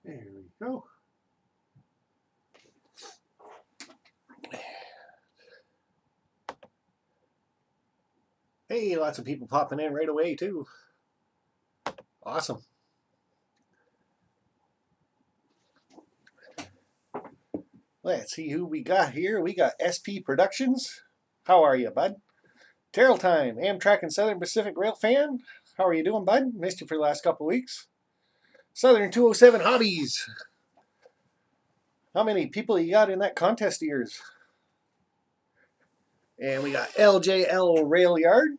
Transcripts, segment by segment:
There we go. Hey, lots of people popping in right away too. Awesome. Let's see who we got here. We got SP Productions. How are you, bud? Terrell Time, Amtrak and Southern Pacific Rail fan. How are you doing, bud? Missed you for the last couple of weeks. Southern 207 Hobbies. How many people you got in that contest of yours? And we got LJL Rail Yard.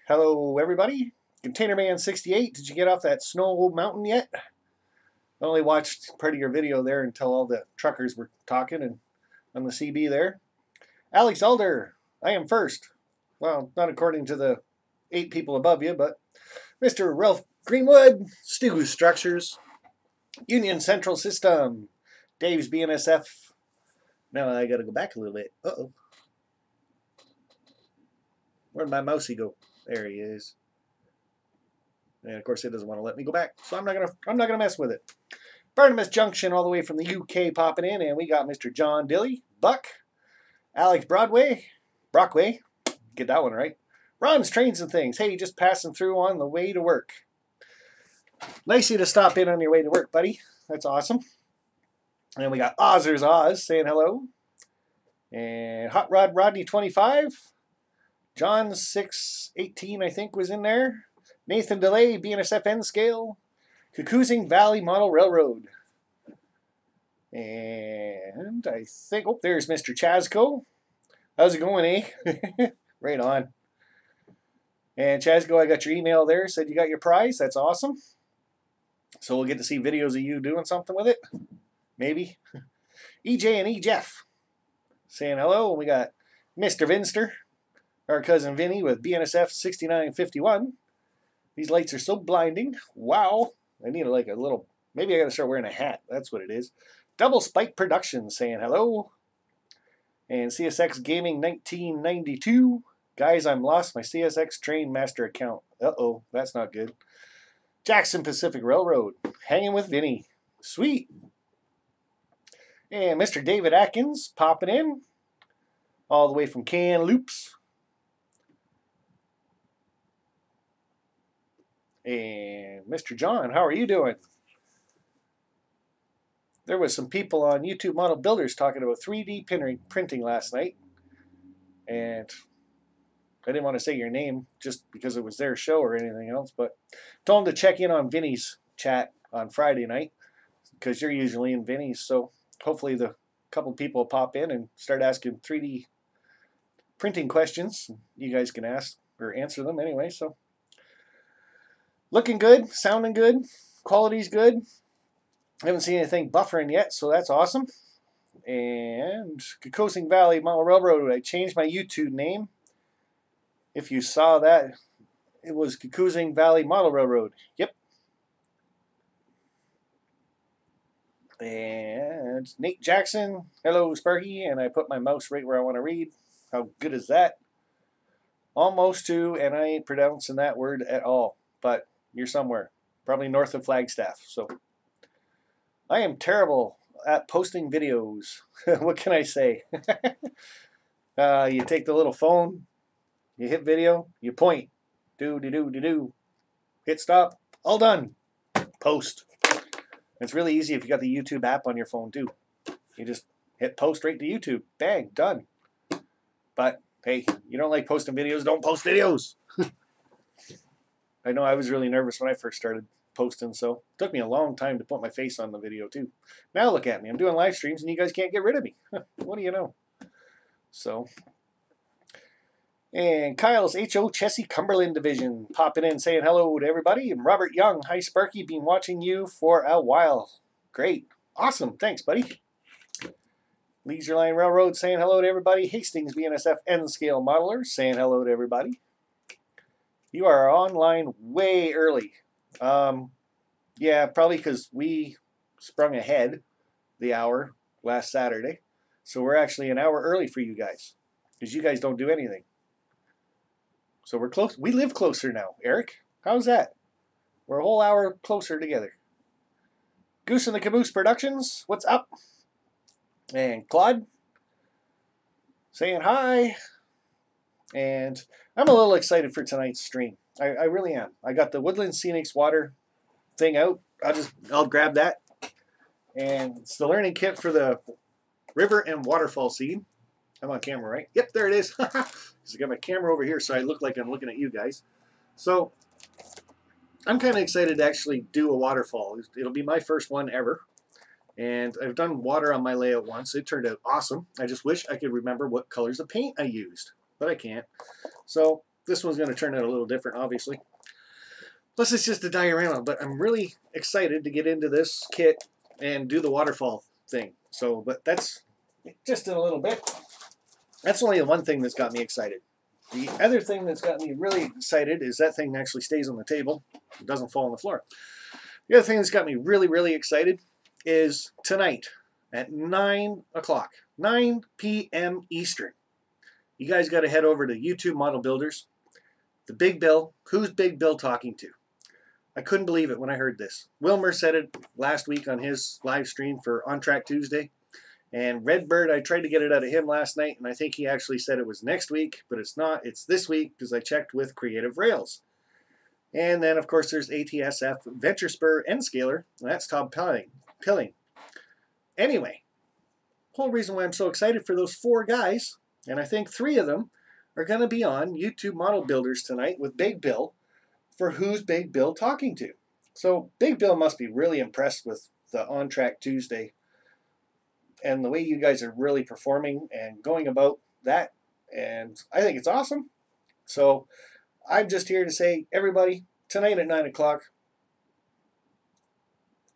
Hello, everybody. Container Man 68. Did you get off that snow mountain yet? I only watched part of your video there until all the truckers were talking and on the CB there. Alex Elder, I am first. Well, not according to the 8 people above you, but Mr. Ralph Greenwood, Stu Structures, Union Central System, Dave's BNSF. Now I got to go back a little bit. Uh-oh. Where'd my mousey go? There he is. And of course it doesn't want to let me go back, so I'm not gonna mess with it. Barnabas Junction all the way from the UK popping in, and we got Mr. John Dilly, Buck, Alex Brockway, get that one right. Ron's Trains and Things. Hey, just passing through on the way to work. Nice of you to stop in on your way to work, buddy. That's awesome. And we got Ozer's Oz saying hello. And Hot Rod Rodney 25. John 618, I think, was in there. Nathan DeLay, BNSF N Scale. Cuckoosing Valley Model Railroad. And I think, oh, there's Mr. Chasco. How's it going, eh? Right on. And Chasco, I got your email there. Said you got your prize. That's awesome. So we'll get to see videos of you doing something with it. Maybe. EJ and E. Jeff saying hello. We got Mr. Vinster, our cousin Vinny with BNSF 6951. These lights are so blinding. Wow. I need like a little, maybe I got to start wearing a hat. That's what it is. Double Spike Productions saying hello. And CSX Gaming 1992. Guys, I'm lost my CSX Train Master account. Uh-oh, that's not good. Jackson Pacific Railroad. Hanging with Vinny. Sweet. And Mr. David Atkins popping in. All the way from Kamloops. And Mr. John, how are you doing? There was some people on YouTube Model Builders talking about 3D printing last night. And I didn't want to say your name just because it was their show or anything else, but told them to check in on Vinny's chat on Friday night because you're usually in Vinny's. So hopefully the couple people will pop in and start asking 3D printing questions. You guys can ask or answer them anyway. So looking good, sounding good, quality's good. I haven't seen anything buffering yet, so that's awesome. And Cuckoosing Valley Model Railroad, I changed my YouTube name. If you saw that, it was Cuckoosing Valley Model Railroad. Yep. And Nate Jackson, hello Sparky, and I put my mouse right where I want to read. How good is that? Almost to, and I ain't pronouncing that word at all, but you're somewhere, probably north of Flagstaff. So I am terrible at posting videos. What can I say? You take the little phone, you hit video, you point, do, hit stop, all done, post. It's really easy if you got the YouTube app on your phone too. You just hit post right to YouTube, bang, done. But hey, you don't like posting videos, don't post videos. I know I was really nervous when I first started posting, so it took me a long time to put my face on the video too. Now look at me, I'm doing live streams and you guys can't get rid of me. What do you know? So, and Kyle's H.O. Chessie Cumberland Division popping in saying hello to everybody. And Robert Young, hi Sparky, been watching you for a while. Great. Awesome. Thanks, buddy. Leisure Line Railroad saying hello to everybody. Hastings BNSF N-Scale Modeler saying hello to everybody. You are online way early. Yeah, probably because we sprung ahead the hour last Saturday. So we're actually an hour early for you guys because you guys don't do anything. So we're close. We live closer now, Eric. How's that? We're a whole hour closer together. Goose and the Caboose Productions, what's up? And Claude saying hi. And I'm a little excited for tonight's stream. I really am. I got the Woodland Scenics water thing out. I'll grab that. And it's the learning kit for the river and waterfall seed. I'm on camera, right? Yep, there it is. I got my camera over here so I look like I'm looking at you guys. So I'm kind of excited to actually do a waterfall. It'll be my first one ever. And I've done water on my layout once. It turned out awesome. I just wish I could remember what colors of paint I used, but I can't. So this one's going to turn out a little different, obviously. Plus, it's just a diorama, but I'm really excited to get into this kit and do the waterfall thing. So, but that's just in a little bit. That's only the one thing that's got me excited. The other thing that's got me really excited is that thing actually stays on the table. It doesn't fall on the floor. The other thing that's got me really, really excited is tonight at 9 o'clock, 9 p.m. Eastern. You guys got to head over to YouTube Model Builders. The Big Bill. Who's Big Bill talking to? I couldn't believe it when I heard this. Wilmer said it last week on his live stream for On Track Tuesday. And Redbird, I tried to get it out of him last night, and I think he actually said it was next week, but it's not. It's this week because I checked with Creative Rails. And then, of course, there's ATSF, Venture Spur, and Scalar, and that's Todd Pilling. Anyway, whole reason why I'm so excited for those 4 guys, and I think 3 of them are going to be on YouTube Model Builders tonight with Big Bill for Who's Big Bill Talking to. So Big Bill must be really impressed with the On Track Tuesday and the way you guys are really performing and going about that. And I think it's awesome. So I'm just here to say, everybody, tonight at 9 o'clock,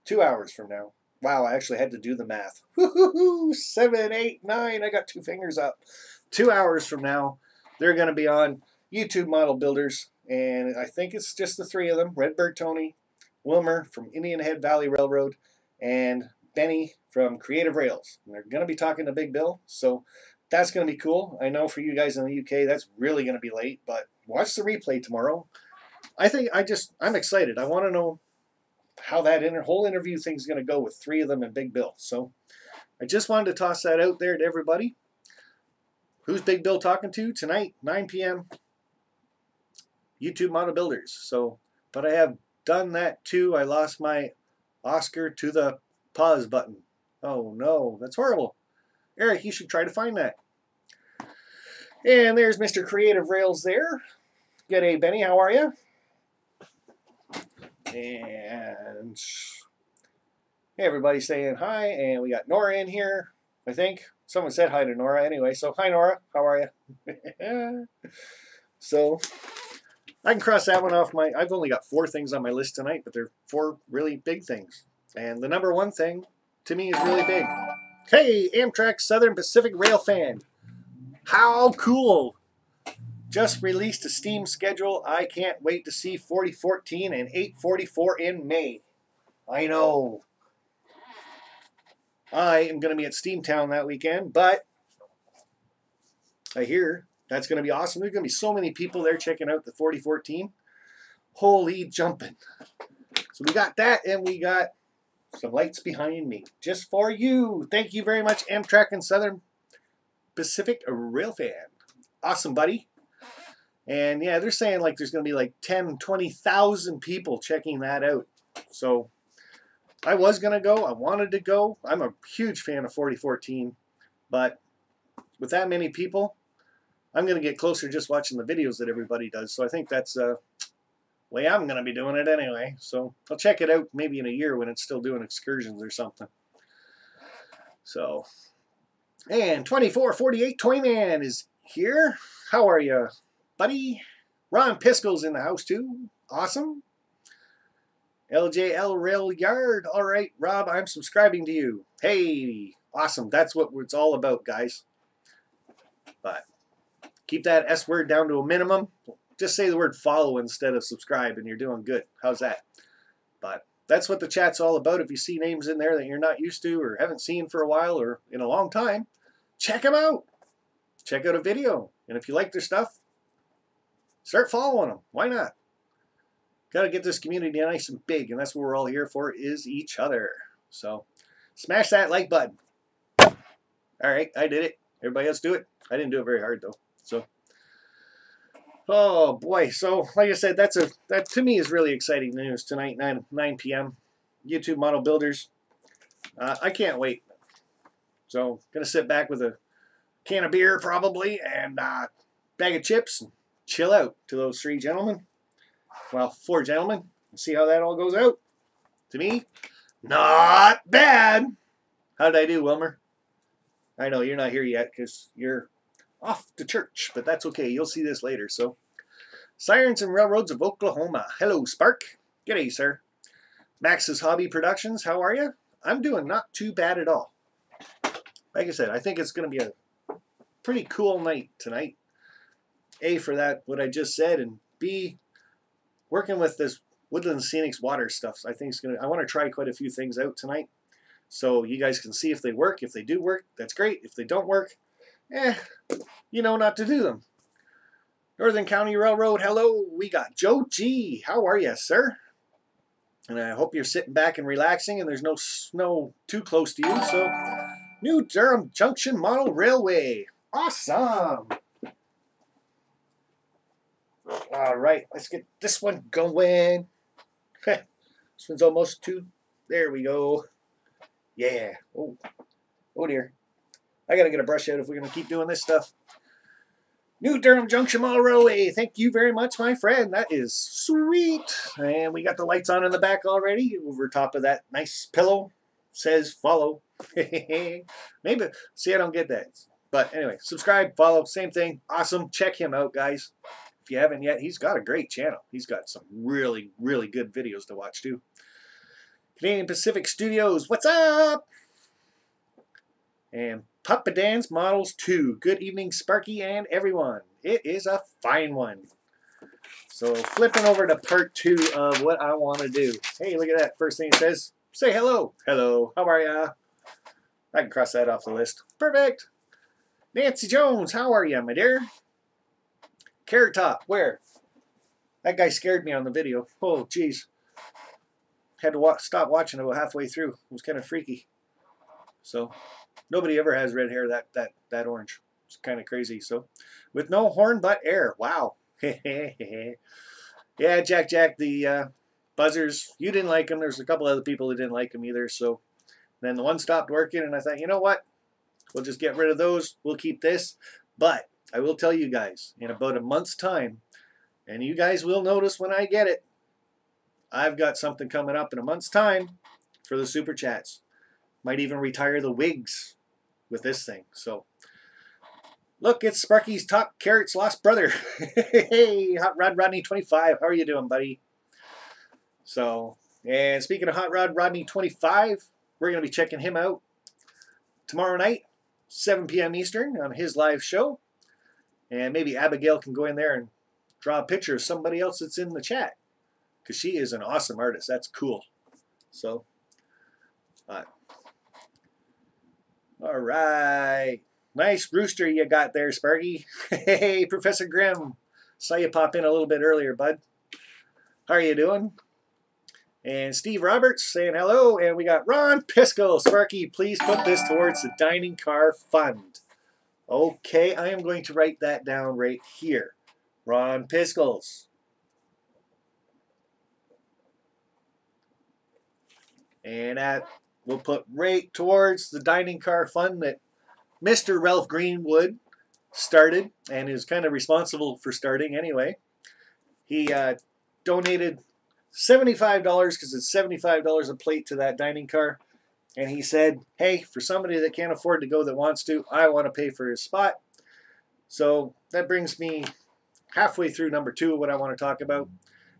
2 hours from now. Wow, I actually had to do the math. Woo-hoo-hoo, 7, 8, 9. I got 2 fingers up. 2 hours from now, they're going to be on YouTube Model Builders. And I think it's just the 3 of them. Redbird Tony, Wilmer from Indian Head Valley Railroad, and Benny from Creative Rails. And they're going to be talking to Big Bill. So that's going to be cool. I know for you guys in the UK, that's really going to be late. But watch the replay tomorrow. I'm excited. I want to know how that whole interview thing is going to go with 3 of them and Big Bill. So I just wanted to toss that out there to everybody. Who's Big Bill talking to tonight, 9 p.m. YouTube Model Builders. So, but I have done that too. I lost my Oscar to the pause button. Oh no, that's horrible. Eric, you should try to find that. And there's Mr. Creative Rails there. G'day, Benny. How are you? And hey, everybody saying hi. And we got Nora in here, I think. Someone said hi to Nora anyway. So hi, Nora. How are you? So I can cross that one off my... I've only got 4 things on my list tonight, but they're 4 really big things. And the number 1 thing to me is really big. Hey, Amtrak Southern Pacific Rail fan. How cool. Just released a Steam schedule. I can't wait to see 4014 and 844 in May. I know. I am going to be at Steamtown that weekend, but I hear that's going to be awesome. There's going to be so many people there checking out the 4014. Holy jumping. So we got that, and we got some lights behind me just for you. Thank you very much, Amtrak and Southern Pacific Rail fan. Awesome, buddy. And yeah, they're saying like there's going to be like 10, 20,000 people checking that out. So I was going to go. I wanted to go. I'm a huge fan of 4014. But with that many people, I'm going to get closer just watching the videos that everybody does. So I think that's the way I'm going to be doing it anyway. So I'll check it out maybe in a year when it's still doing excursions or something. So, and 2448 Toyman is here. How are you, buddy? Ron Piskel's in the house too. Awesome. LJL Rail Yard. All right, Rob, I'm subscribing to you. Hey, awesome. That's what it's all about, guys. But keep that S word down to a minimum. Just say the word follow instead of subscribe and you're doing good. How's that? But that's what the chat's all about. If you see names in there that you're not used to or haven't seen for a while or in a long time, check them out. Check out a video. And if you like their stuff, start following them. Why not? Got to get this community nice and big, and that's what we're all here for, is each other. So smash that like button. All right, I did it. Everybody else do it. I didn't do it very hard though. So, oh boy. So like I said, that to me is really exciting news tonight, 9 p.m. YouTube model builders. I can't wait. So gonna sit back with a can of beer probably and bag of chips and chill out to those 3 gentlemen. Well, 4 gentlemen. See how that all goes out. To me, not bad. How did I do, Wilmer? I know you're not here yet because you're off to church, but that's okay. You'll see this later. So, Sirens and Railroads of Oklahoma. Hello, Spark. G'day, sir. Max's Hobby Productions. How are you? I'm doing not too bad at all. Like I said, I think it's going to be a pretty cool night tonight. A, for that, what I just said, and B, working with this Woodland Scenics water stuff. I think it's going to, I want to try quite a few things out tonight. So you guys can see if they work. If they do work, that's great. If they don't work, you know not to do them. Northern County Railroad, hello. We got Joe G. How are you, sir? And I hope you're sitting back and relaxing and there's no snow too close to you. So, New Durham Junction Model Railway. Awesome. All right, let's get this one going. This one's almost 2. There we go. Yeah. Oh dear. I got to get a brush out if we're going to keep doing this stuff. New Durham Junction Model Railway. Thank you very much, my friend. That is sweet. And we got the lights on in the back already. Over top of that nice pillow says follow. Maybe. See, I don't get that. But anyway, subscribe, follow, same thing. Awesome. Check him out, guys. If you haven't yet, he's got a great channel. He's got some really, really good videos to watch, too. Canadian Pacific Studios, what's up? And Papa Dan's Models 2. Good evening, Sparky and everyone. It is a fine one. So flipping over to part 2 of what I want to do. Hey, look at that. First thing it says, say hello. Hello. How are ya? I can cross that off the list. Perfect. Nancy Jones, how are ya, my dear? Carrot Top, where? That guy scared me on the video. Oh, jeez. Had to stop watching about halfway through. It was kind of freaky. So, nobody ever has red hair that orange. It's kind of crazy. So, with no horn but air. Wow. Yeah, Jack, the buzzers, you didn't like them. There's a couple other people who didn't like them either. So, then the one stopped working, and I thought, you know what? We'll just get rid of those. We'll keep this. But, I will tell you guys, in about a month's time, and you guys will notice when I get it, I've got something coming up in a month's time for the Super Chats. Might even retire the wigs with this thing. So, look, it's Sparky's Top Carrot's lost brother. Hey, Hot Rod Rodney 25. How are you doing, buddy? So, and speaking of Hot Rod Rodney 25, we're going to be checking him out tomorrow night, 7 p.m. Eastern on his live show. And maybe Abigail can go in there and draw a picture of somebody else that's in the chat. Because she is an awesome artist. That's cool. So, all right. Nice rooster you got there, Sparky. Hey, Professor Grimm. Saw you pop in a little bit earlier, bud. How are you doing? And Steve Roberts saying hello. And we got Ron Piskel. Sparky, please put this towards the dining car fund. Okay, I am going to write that down right here. Ron Piskels. And that we'll put right towards the dining car fund that Mr. Ralph Greenwood started and is kind of responsible for starting anyway. He donated $75 because it's $75 a plate to that dining car. And he said, hey, for somebody that can't afford to go that wants to, I want to pay for his spot. So that brings me halfway through number 2 of what I want to talk about.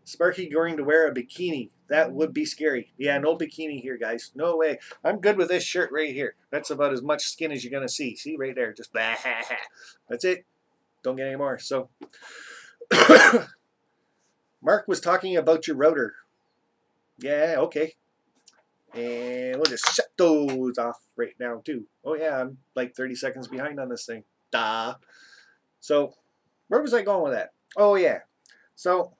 Sparky going to wear a bikini. That would be scary. Yeah, no bikini here, guys. No way. I'm good with this shirt right here. That's about as much skin as you're going to see. See, right there. Just blah. That's it. Don't get any more. So, Mark was talking about your router. Yeah, okay. And we'll just shut those off right now, too. Oh, yeah, I'm like 30 seconds behind on this thing. Duh. So, where was I going with that? Oh, yeah. So,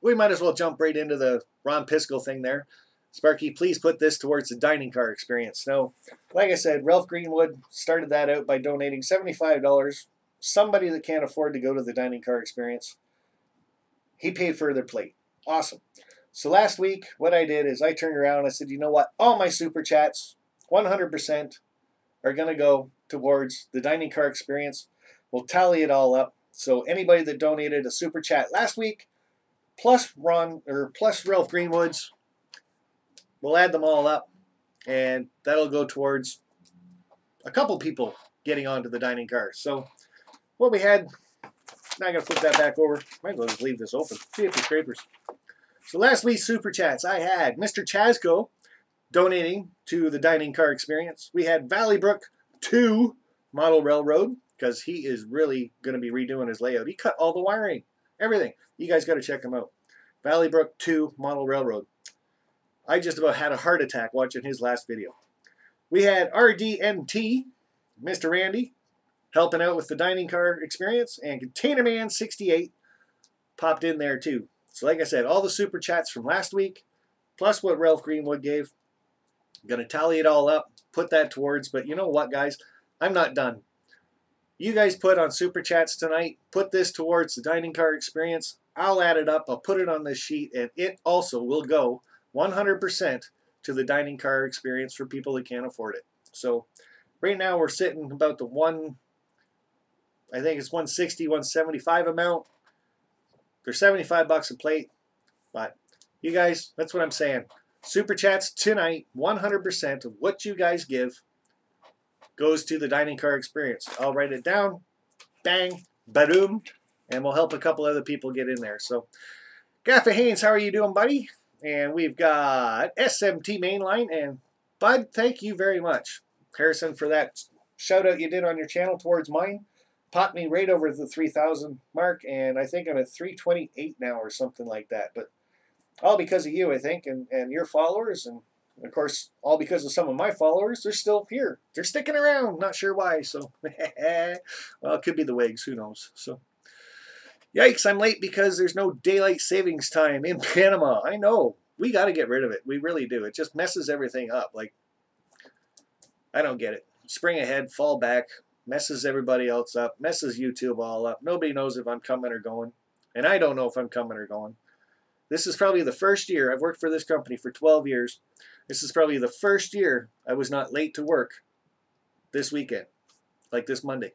we might as well jump right into the Ron Piskel thing there. Sparky, please put this towards the dining car experience. Now, like I said, Ralph Greenwood started that out by donating $75. Somebody that can't afford to go to the dining car experience, he paid for their plate. Awesome. So last week, what I did is I turned around and I said, you know what? All my super chats, 100%, are going to go towards the dining car experience. We'll tally it all up. So anybody that donated a super chat last week, plus Ralph Greenwood's, we'll add them all up, and that'll go towards a couple people getting onto the dining car. So what we had, now I got to flip that back over. Might as well just leave this open. See if the scrapers. So last week's super chats, I had Mr. Chasco donating to the dining car experience. We had Valleybrook 2 Model Railroad, because he is really going to be redoing his layout. He cut all the wiring, everything. You guys got to check him out. Valleybrook 2 Model Railroad. I just about had a heart attack watching his last video. We had RDNT, Mr. Randy, helping out with the dining car experience, and Container Man 68 popped in there too. So like I said, all the super chats from last week, plus what Ralph Greenwood gave, I'm going to tally it all up, put that towards, but you know what, guys? I'm not done. You guys put on super chats tonight, put this towards the dining car experience. I'll add it up, I'll put it on this sheet, and it also will go 100% to the dining car experience for people that can't afford it. So right now we're sitting about the I think it's 160, 175 amount. They're $75 a plate, but you guys, that's what I'm saying. Super chats tonight, 100% of what you guys give goes to the dining car experience. I'll write it down, bang, badoom, and we'll help a couple other people get in there. So, Gaffa Haynes, how are you doing, buddy? And we've got SMT Mainline, and Bud, thank you very much, Harrison, for that shout out you did on your channel towards mine. Popped me right over the 3,000 mark, and I think I'm at 328 now or something like that. But all because of you, I think, and your followers, and of course, all because of some of my followers. They're still here. They're sticking around. Not sure why. So, well, it could be the wigs. Who knows? So, yikes! I'm late because there's no daylight savings time in Panama. I know. We got to get rid of it. We really do. It just messes everything up. Like, I don't get it. Spring ahead, fall back. Messes everybody else up, messes YouTube all up. Nobody knows if I'm coming or going, and I don't know if I'm coming or going. This is probably the first year. I've worked for this company for 12 years. This is probably the first year I was not late to work this weekend, like this Monday,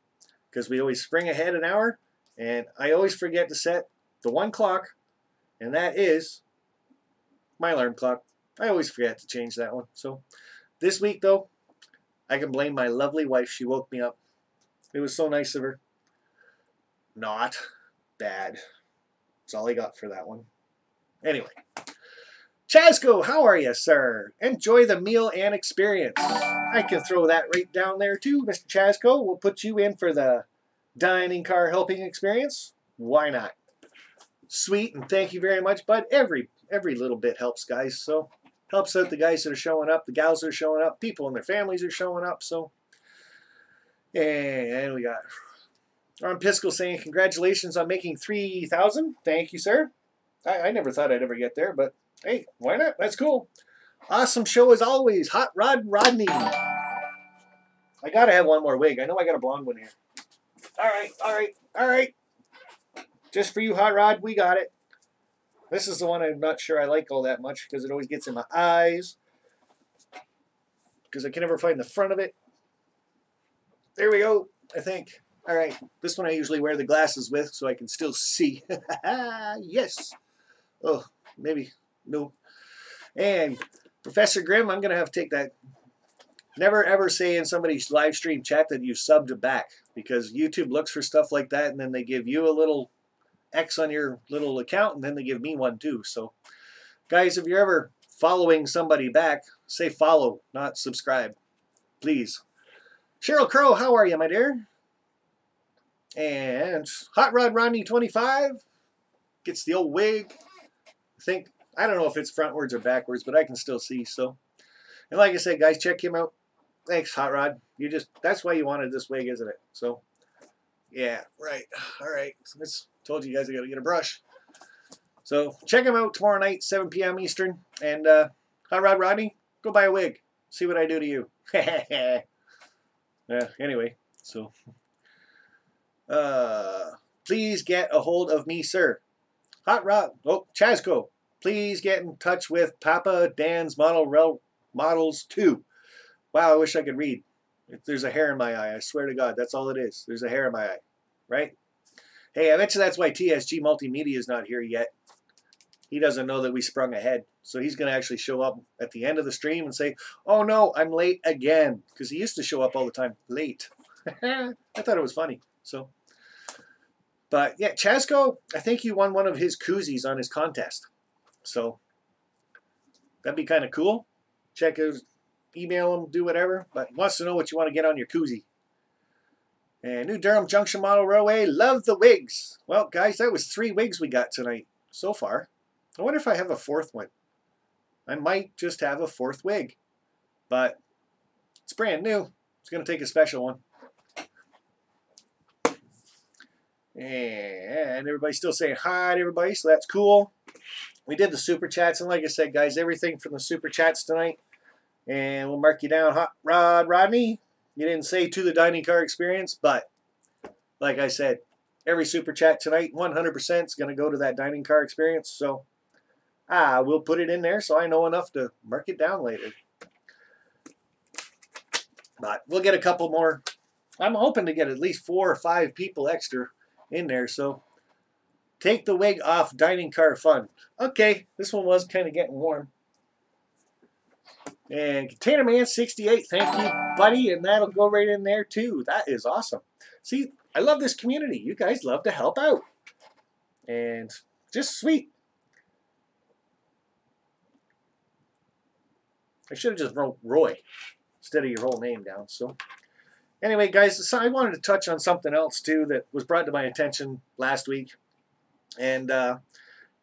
because we always spring ahead an hour, and I always forget to set the 1 clock, and that is my alarm clock. I always forget to change that one. So this week, though, I can blame my lovely wife. She woke me up. It was so nice of her. Not bad. That's all I got for that one. Anyway. Chasco, how are you, sir? Enjoy the meal and experience. I can throw that right down there too, Mr. Chasco. We'll put you in for the dining car helping experience. Why not? Sweet, and thank you very much, bud. Every little bit helps, guys. So helps out the guys that are showing up, the gals that are showing up, people and their families are showing up. So. And we got Ron Piskel saying, congratulations on making 3,000. Thank you, sir. I never thought I'd ever get there, but hey, why not? That's cool. Awesome show as always. Hot Rod Rodney. I got to have one more wig. I know I got a blonde one here. All right. Just for you, Hot Rod, we got it. This is the one I'm not sure I like all that much because it always gets in my eyes. Because I can never find the front of it. There we go, I think. All right, this one I usually wear the glasses with so I can still see. Yes. Oh, maybe. No. And Professor Grimm, I'm going to have to take that. Never ever say in somebody's live stream chat that you subbed back, because YouTube looks for stuff like that, and then they give you a little X on your little account, and then they give me one too. So, guys, if you're ever following somebody back, say follow, not subscribe. Please. Cheryl Crow, how are you, my dear? And Hot Rod Rodney 25 gets the old wig. I don't know if it's frontwards or backwards, but I can still see. So, and like I said, guys, check him out. Thanks, Hot Rod. That's why you wanted this wig, isn't it? So, yeah, right. All right. Told you guys I got to get a brush. So check him out tomorrow night, 7 p.m. Eastern. And Hot Rod Rodney, go buy a wig. See what I do to you. Yeah, anyway, so please get a hold of me, sir. Hot Rod, oh, Chasco, please get in touch with Papa Dan's Models 2. Wow, I wish I could read. If there's a hair in my eye, I swear to God, that's all it is. There's a hair in my eye, right? Hey, I bet you that's why TSG Multimedia is not here yet. He doesn't know that we sprung ahead. So he's going to actually show up at the end of the stream and say, oh no, I'm late again. Because he used to show up all the time late. I thought it was funny. So, but yeah, Chasco, I think you won one of his koozies on his contest. So that'd be kind of cool. Check his, email him, do whatever. But he wants to know what you want to get on your koozie. And New Durham Junction Model Railway, love the wigs. Well, guys, that was 3 wigs we got tonight so far. I wonder if I have a 4th one. I might just have a 4th wig. But it's brand new. It's going to take a special one. And everybody's still saying hi to everybody, so that's cool. We did the super chats, and like I said, guys, everything from the super chats tonight. And we'll mark you down, Hot Rod Rodney. You didn't say to the dining car experience, but like I said, every super chat tonight, 100% is going to go to that dining car experience. So we'll put it in there so I know enough to mark it down later. But we'll get a couple more. I'm hoping to get at least 4 or 5 people extra in there. So take the wig off dining car fun. Okay, this one was kind of getting warm. And Container Man 68, thank you, buddy. And that'll go right in there too. That is awesome. See, I love this community. You guys love to help out. And just sweet. I should have just wrote Roy instead of your whole name down. So anyway, guys, so I wanted to touch on something else too that was brought to my attention last week. And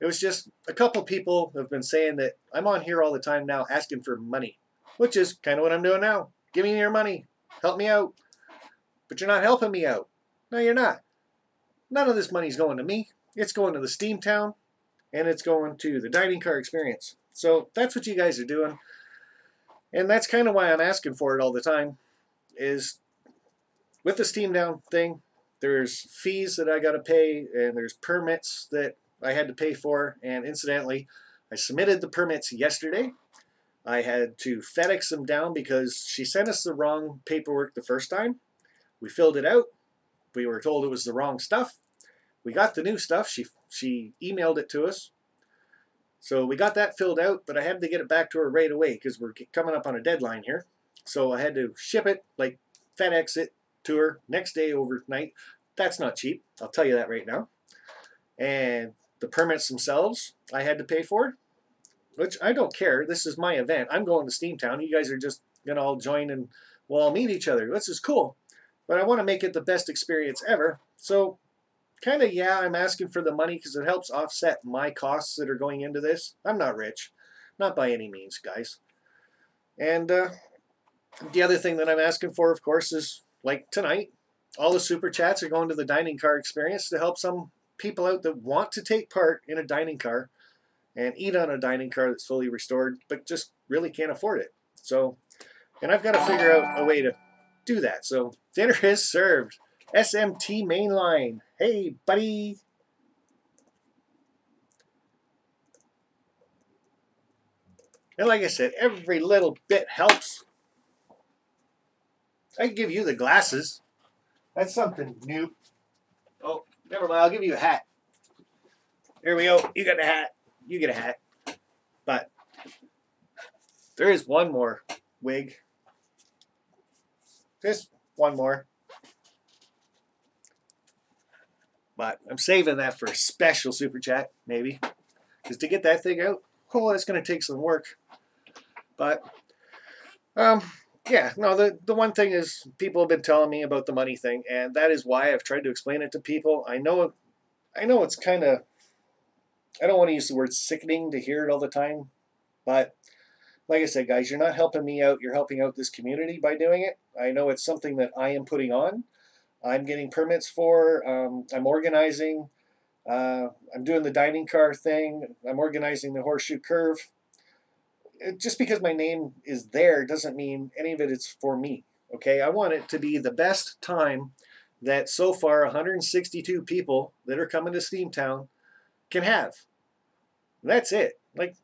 it was just a couple people have been saying that I'm on here all the time now asking for money, which is kind of what I'm doing now. Give me your money. Help me out. But you're not helping me out. No, you're not. None of this money's going to me. It's going to the steamtown, and it's going to the dining car experience. So that's what you guys are doing. And that's kind of why I'm asking for it all the time, is with the steamtown thing, there's fees that I got to pay, and there's permits that I had to pay for. And incidentally, I submitted the permits yesterday. I had to FedEx them down because she sent us the wrong paperwork the first time. We filled it out. We were told it was the wrong stuff. We got the new stuff. She emailed it to us. So we got that filled out, but I had to get it back to her right away because we're coming up on a deadline here. So I had to ship it, like FedEx it to her next day overnight. That's not cheap. I'll tell you that right now. And the permits themselves, I had to pay for, which I don't care. This is my event. I'm going to Steamtown. You guys are just going to all join and we'll all meet each other. This is cool. But I want to make it the best experience ever. So kind of, yeah, I'm asking for the money because it helps offset my costs that are going into this. I'm not rich. Not by any means, guys. And the other thing that I'm asking for, of course, is like tonight, all the super chats are going to the dining car experience to help some people out that want to take part in a dining car and eat on a dining car that's fully restored, but just really can't afford it. So, and I've got to figure out a way to do that. So dinner is served. SMT Mainline. Hey, buddy. And like I said, every little bit helps. I can give you the glasses. That's something new. Oh, never mind. I'll give you a hat. There we go. You got a hat. You get a hat. But there is one more wig. Just one more. But I'm saving that for a special super chat, maybe. Because to get that thing out, oh, it's going to take some work. But, yeah, no, the one thing is people have been telling me about the money thing, and that is why I've tried to explain it to people. I know it's kind of, I don't want to use the word sickening to hear it all the time, but like I said, guys, you're not helping me out. You're helping out this community by doing it. I know it's something that I am putting on. I'm getting permits for. I'm organizing. I'm doing the dining car thing. I'm organizing the horseshoe curve. just because my name is there doesn't mean any of it is for me. Okay, I want it to be the best time that so far 162 people that are coming to Steamtown can have. That's it. Like,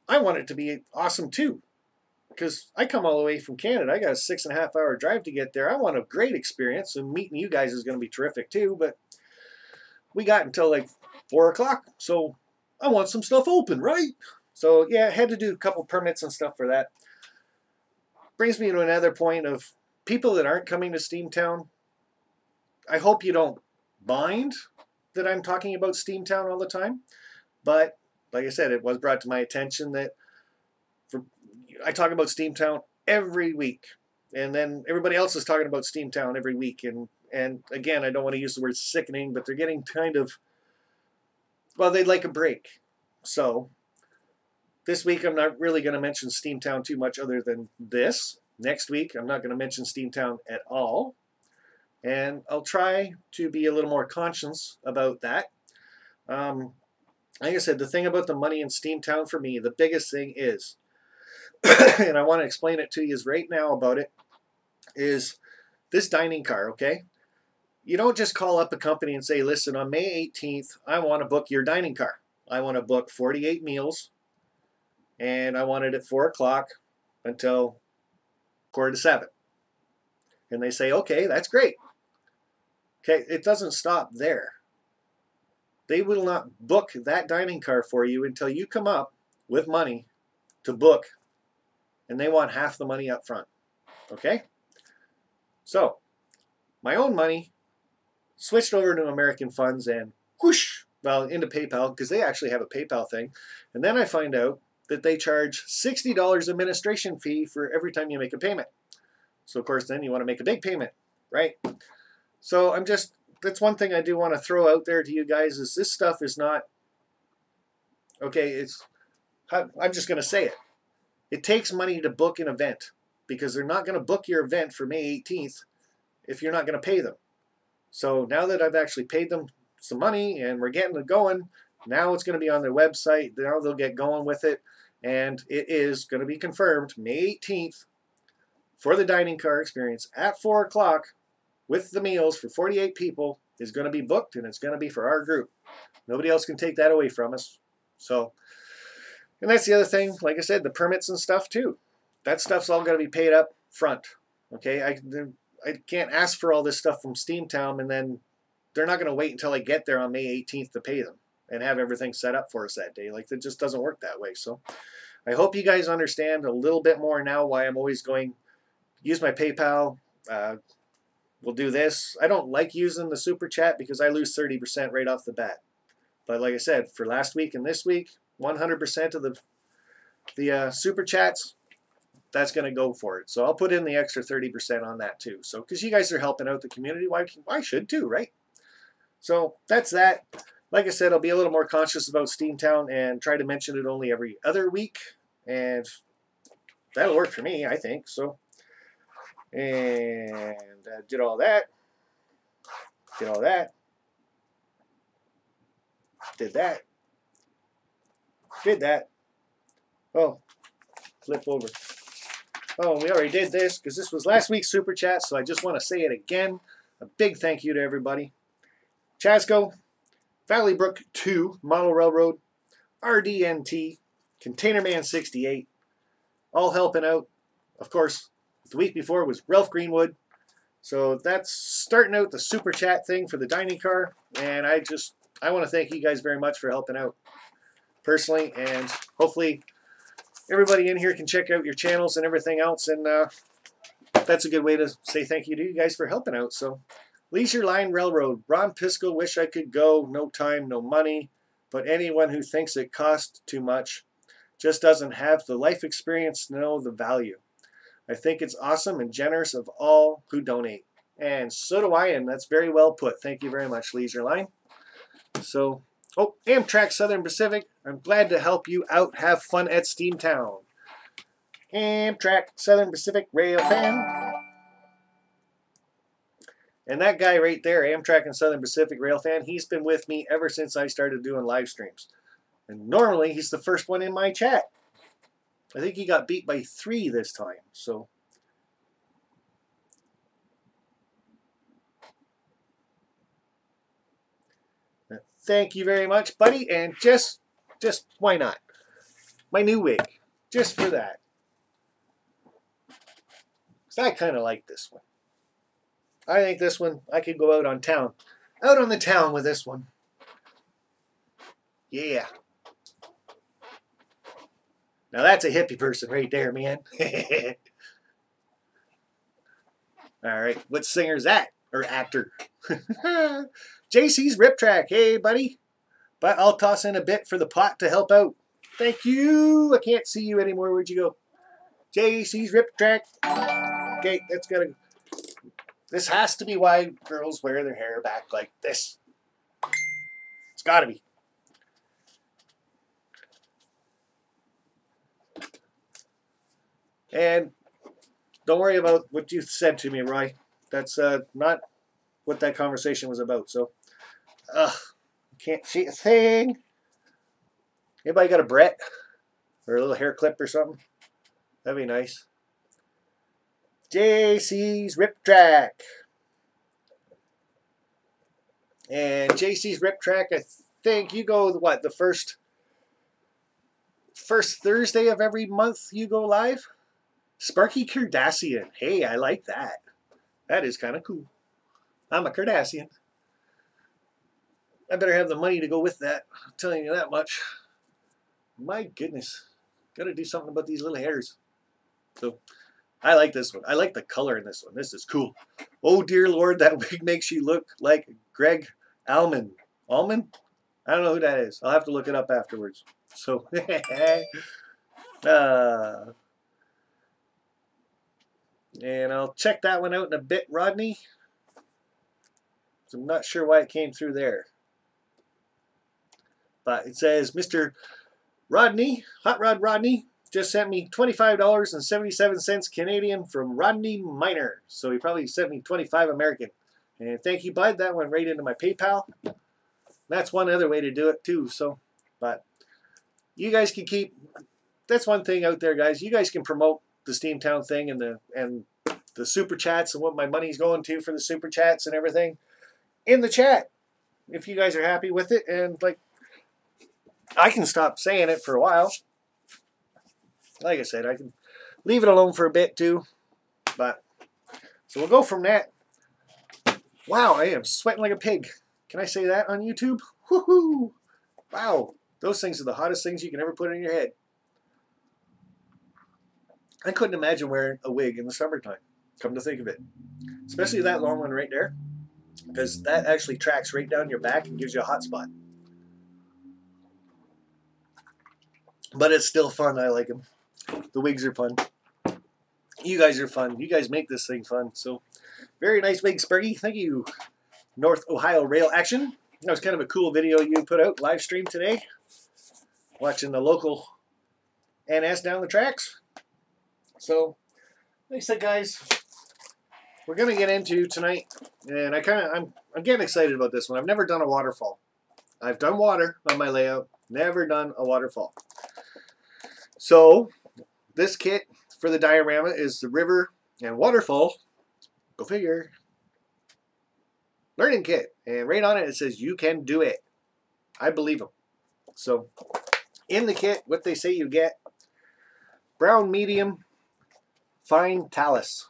I want it to be awesome too, because I come all the way from Canada. I got a 6.5 hour drive to get there. I want a great experience, and meeting you guys is going to be terrific too. But we got until like 4 o'clock, so I want some stuff open, right? So yeah, I had to do a couple permits and stuff for that. Brings me to another point of people that aren't coming to Steamtown. I hope you don't mind that I'm talking about Steamtown all the time, but like I said, it was brought to my attention that I talk about Steamtown every week, and then everybody else is talking about Steamtown every week, and again, I don't want to use the word sickening, but they're getting kind of, well, they'd like a break. So this week I'm not really going to mention Steamtown too much other than this. Next week I'm not going to mention Steamtown at all, and I'll try to be a little more conscious about that. Like I said, the thing about the money in Steamtown for me, the biggest thing is, and I want to explain it to you right now about it, is this dining car, okay? You don't just call up a company and say, listen, on May 18th, I want to book your dining car. I want to book 48 meals, and I want it at 4 o'clock until 6:45. And they say, okay, that's great. Okay, it doesn't stop there. They will not book that dining car for you until you come up with money to book, and they want half the money up front. Okay? So, my own money switched over to American Funds and whoosh, well, into PayPal, because they actually have a PayPal thing. And then I find out that they charge $60 administration fee for every time you make a payment. So, of course, then you want to make a big payment, right? So, that's one thing I do want to throw out there to you guys is this stuff is not, okay, I'm just going to say it. It takes money to book an event because they're not going to book your event for May 18th if you're not going to pay them. So now that I've actually paid them some money and we're getting it going, now it's going to be on their website. Now they'll get going with it. And it is going to be confirmed May 18th for the dining car experience at 4 o'clock with the meals for 48 people is going to be booked, and it's going to be for our group. Nobody else can take that away from us. So, and that's the other thing, like I said, the permits and stuff too. That stuff's all going to be paid up front. Okay, I can't ask for all this stuff from Steamtown, and then they're not going to wait until I get there on May 18th to pay them and have everything set up for us that day. Like, it just doesn't work that way. So I hope you guys understand a little bit more now why I'm always going use my PayPal. We'll do this. I don't like using the super chat because I lose 30% right off the bat. But like I said, for last week and this week, 100% of the super chats, that's going to go for it. So I'll put in the extra 30% on that too. So because you guys are helping out the community, why should too, right? So that's that. Like I said, I'll be a little more conscious about Steamtown and try to mention it only every other week, and that'll work for me, I think. So, and did all that. Did all that. Did that. Did that. Oh, flip over. Oh, we already did this because this was last week's Super Chat, so I just want to say it again. A big thank you to everybody. Chasco, Valley Brook 2, Model Railroad, RDNT, Container Man 68, all helping out. Of course, the week before was Ralph Greenwood. So that's starting out the Super Chat thing for the dining car, and I want to thank you guys very much for helping out personally, and hopefully everybody in here can check out your channels and everything else, and that's a good way to say thank you to you guys for helping out. So, Leisure Line Railroad, Ron Pisco, wish I could go, no time, no money, but anyone who thinks it costs too much just doesn't have the life experience to know the value. I think it's awesome and generous of all who donate. And so do I, and that's very well put. Thank you very much, Leisure Line. So, oh, Amtrak Southern Pacific, I'm glad to help you out. Have fun at Steamtown. Amtrak Southern Pacific Rail fan. And that guy right there, Amtrak and Southern Pacific Rail fan, he's been with me ever since I started doing live streams. And normally, he's the first one in my chat. I think he got beat by 3 this time. So thank you very much, buddy. And just why not? My new wig, just for that. Because I kind of like this one. I think this one, I could go out on the town with this one. Yeah. Now that's a hippie person right there, man. All right, what singer's that? Or actor? JC's Rip Track. Hey, buddy. But I'll toss in a bit for the pot to help out. Thank you. I can't see you anymore. Where'd you go? JC's Rip Track. Okay, that's gotta. This has to be why girls wear their hair back like this. It's gotta be. And don't worry about what you said to me, Roy. That's not what that conversation was about. So, can't see a thing. Anybody got a Brett or a little hair clip or something? That'd be nice. JC's Rip Track. And JC's Rip Track, I think you go, what, the first Thursday of every month you go live? Sparky Cardassian. Hey, I like that. That is kind of cool. I'm a Cardassian. I better have the money to go with that. I'm telling you that much. My goodness. Got to do something about these little hairs. So, I like this one. I like the color in this one. This is cool. Oh, dear Lord, that wig makes you look like Greg Allman. Allman? I don't know who that is. I'll have to look it up afterwards. So, and I'll check that one out in a bit, Rodney. So I'm not sure why it came through there. But it says, Mr. Rodney, Hot Rod Rodney, just sent me $25.77 Canadian from Rodney Minor. So he probably sent me 25 American. And thank you, bud. That went right into my PayPal. That's one other way to do it too. So, but you guys can keep. That's one thing out there, guys. You guys can promote the Steamtown thing and the super chats and what my money's going to for the super chats and everything in the chat. If you guys are happy with it, and like, I can stop saying it for a while. Like I said, I can leave it alone for a bit too. But so we'll go from that. Wow, I am sweating like a pig. Can I say that on YouTube? Woohoo! Wow, those things are the hottest things you can ever put in your head. I couldn't imagine wearing a wig in the summertime, come to think of it. Especially that long one right there, because that actually tracks right down your back and gives you a hot spot. But it's still fun. I like them. The wigs are fun. You guys are fun. You guys make this thing fun. So, very nice wig, Spurgy. Thank you. North Ohio Rail Action. That was kind of a cool video you put out, live stream today. Watching the local NS down the tracks. So, like I said, guys, we're gonna get into tonight, and I'm getting excited about this one. I've never done a waterfall. I've done water on my layout, never done a waterfall. So, this kit for the diorama is the river and waterfall. Go figure. Learning kit, and right on it says you can do it. I believe them. So, in the kit, what they say you get: brown, medium, fine talus.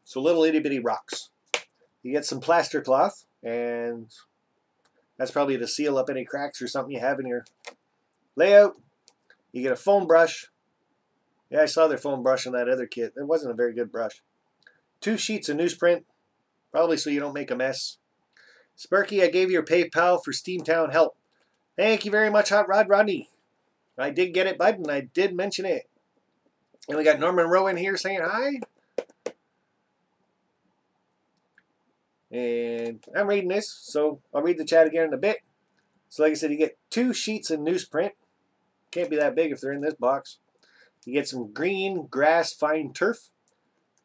So little itty bitty rocks. You get some plaster cloth, and that's probably to seal up any cracks or something you have in your layout. You get a foam brush. Yeah, I saw their foam brush in that other kit. It wasn't a very good brush. 2 sheets of newsprint, probably so you don't make a mess. Sparky, I gave you your PayPal for Steamtown help. Thank you very much, Hot Rod Rodney. I did get it, bud, and I did mention it. And we got Norman Rowe in here saying hi. And I'm reading this, so I'll read the chat again in a bit. So like I said, you get 2 sheets of newsprint. Can't be that big if they're in this box. You get some green grass fine turf.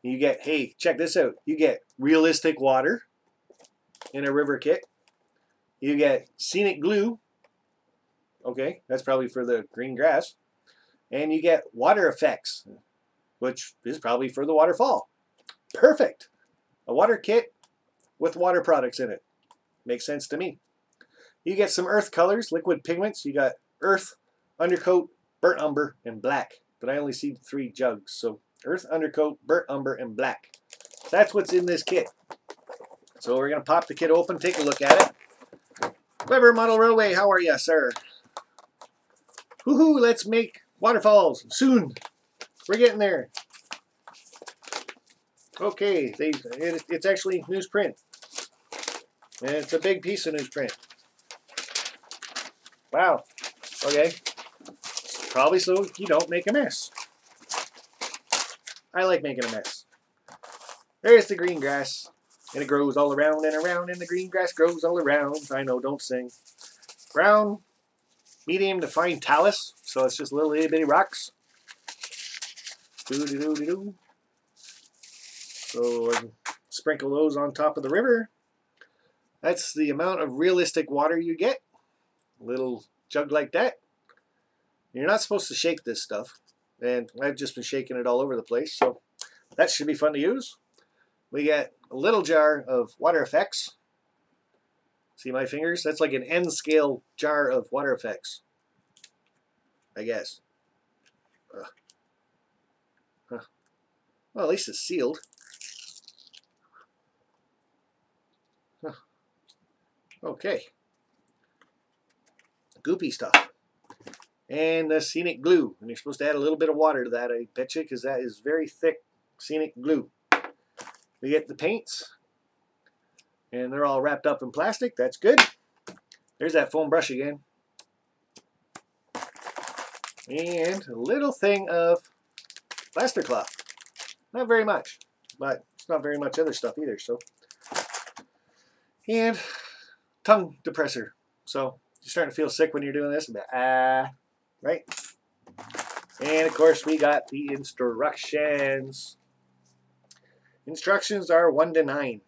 You get, hey, check this out. You get realistic water in a river kit. You get scenic glue. Okay, that's probably for the green grass. And you get water effects, which is probably for the waterfall. Perfect. A water kit with water products in it. Makes sense to me. You get some earth colors, liquid pigments. You got earth, undercoat, burnt umber, and black. But I only see 3 jugs. So earth, undercoat, burnt umber, and black. That's what's in this kit. So we're going to pop the kit open, take a look at it. Weber Model Railway, how are you, sir? Woohoo, let's make waterfalls soon. We're getting there. Okay, it's actually newsprint. And it's a big piece of newsprint. Wow. Okay. Probably so you don't make a mess. I like making a mess. There's the green grass. And it grows all around and around, and the green grass grows all around. I know, don't sing. Brown, medium to fine talus. So it's just little itty bitty rocks. Doo-doo-doo-doo-doo. So sprinkle those on top of the river. That's the amount of realistic water you get. A little jug like that. You're not supposed to shake this stuff. And I've just been shaking it all over the place. So that should be fun to use. We get a little jar of water effects. See my fingers? That's like an N scale jar of water effects. I guess. Well, at least it's sealed. Okay. Goopy stuff. And the scenic glue. And you're supposed to add a little bit of water to that, I bet you, because that is very thick scenic glue. We get the paints. And they're all wrapped up in plastic. That's good. There's that foam brush again. And a little thing of plaster cloth. Not very much, but it's not very much other stuff either. So, and tongue depressor. So you're starting to feel sick when you're doing this. Right? And of course we got the instructions. Instructions are 1 to 9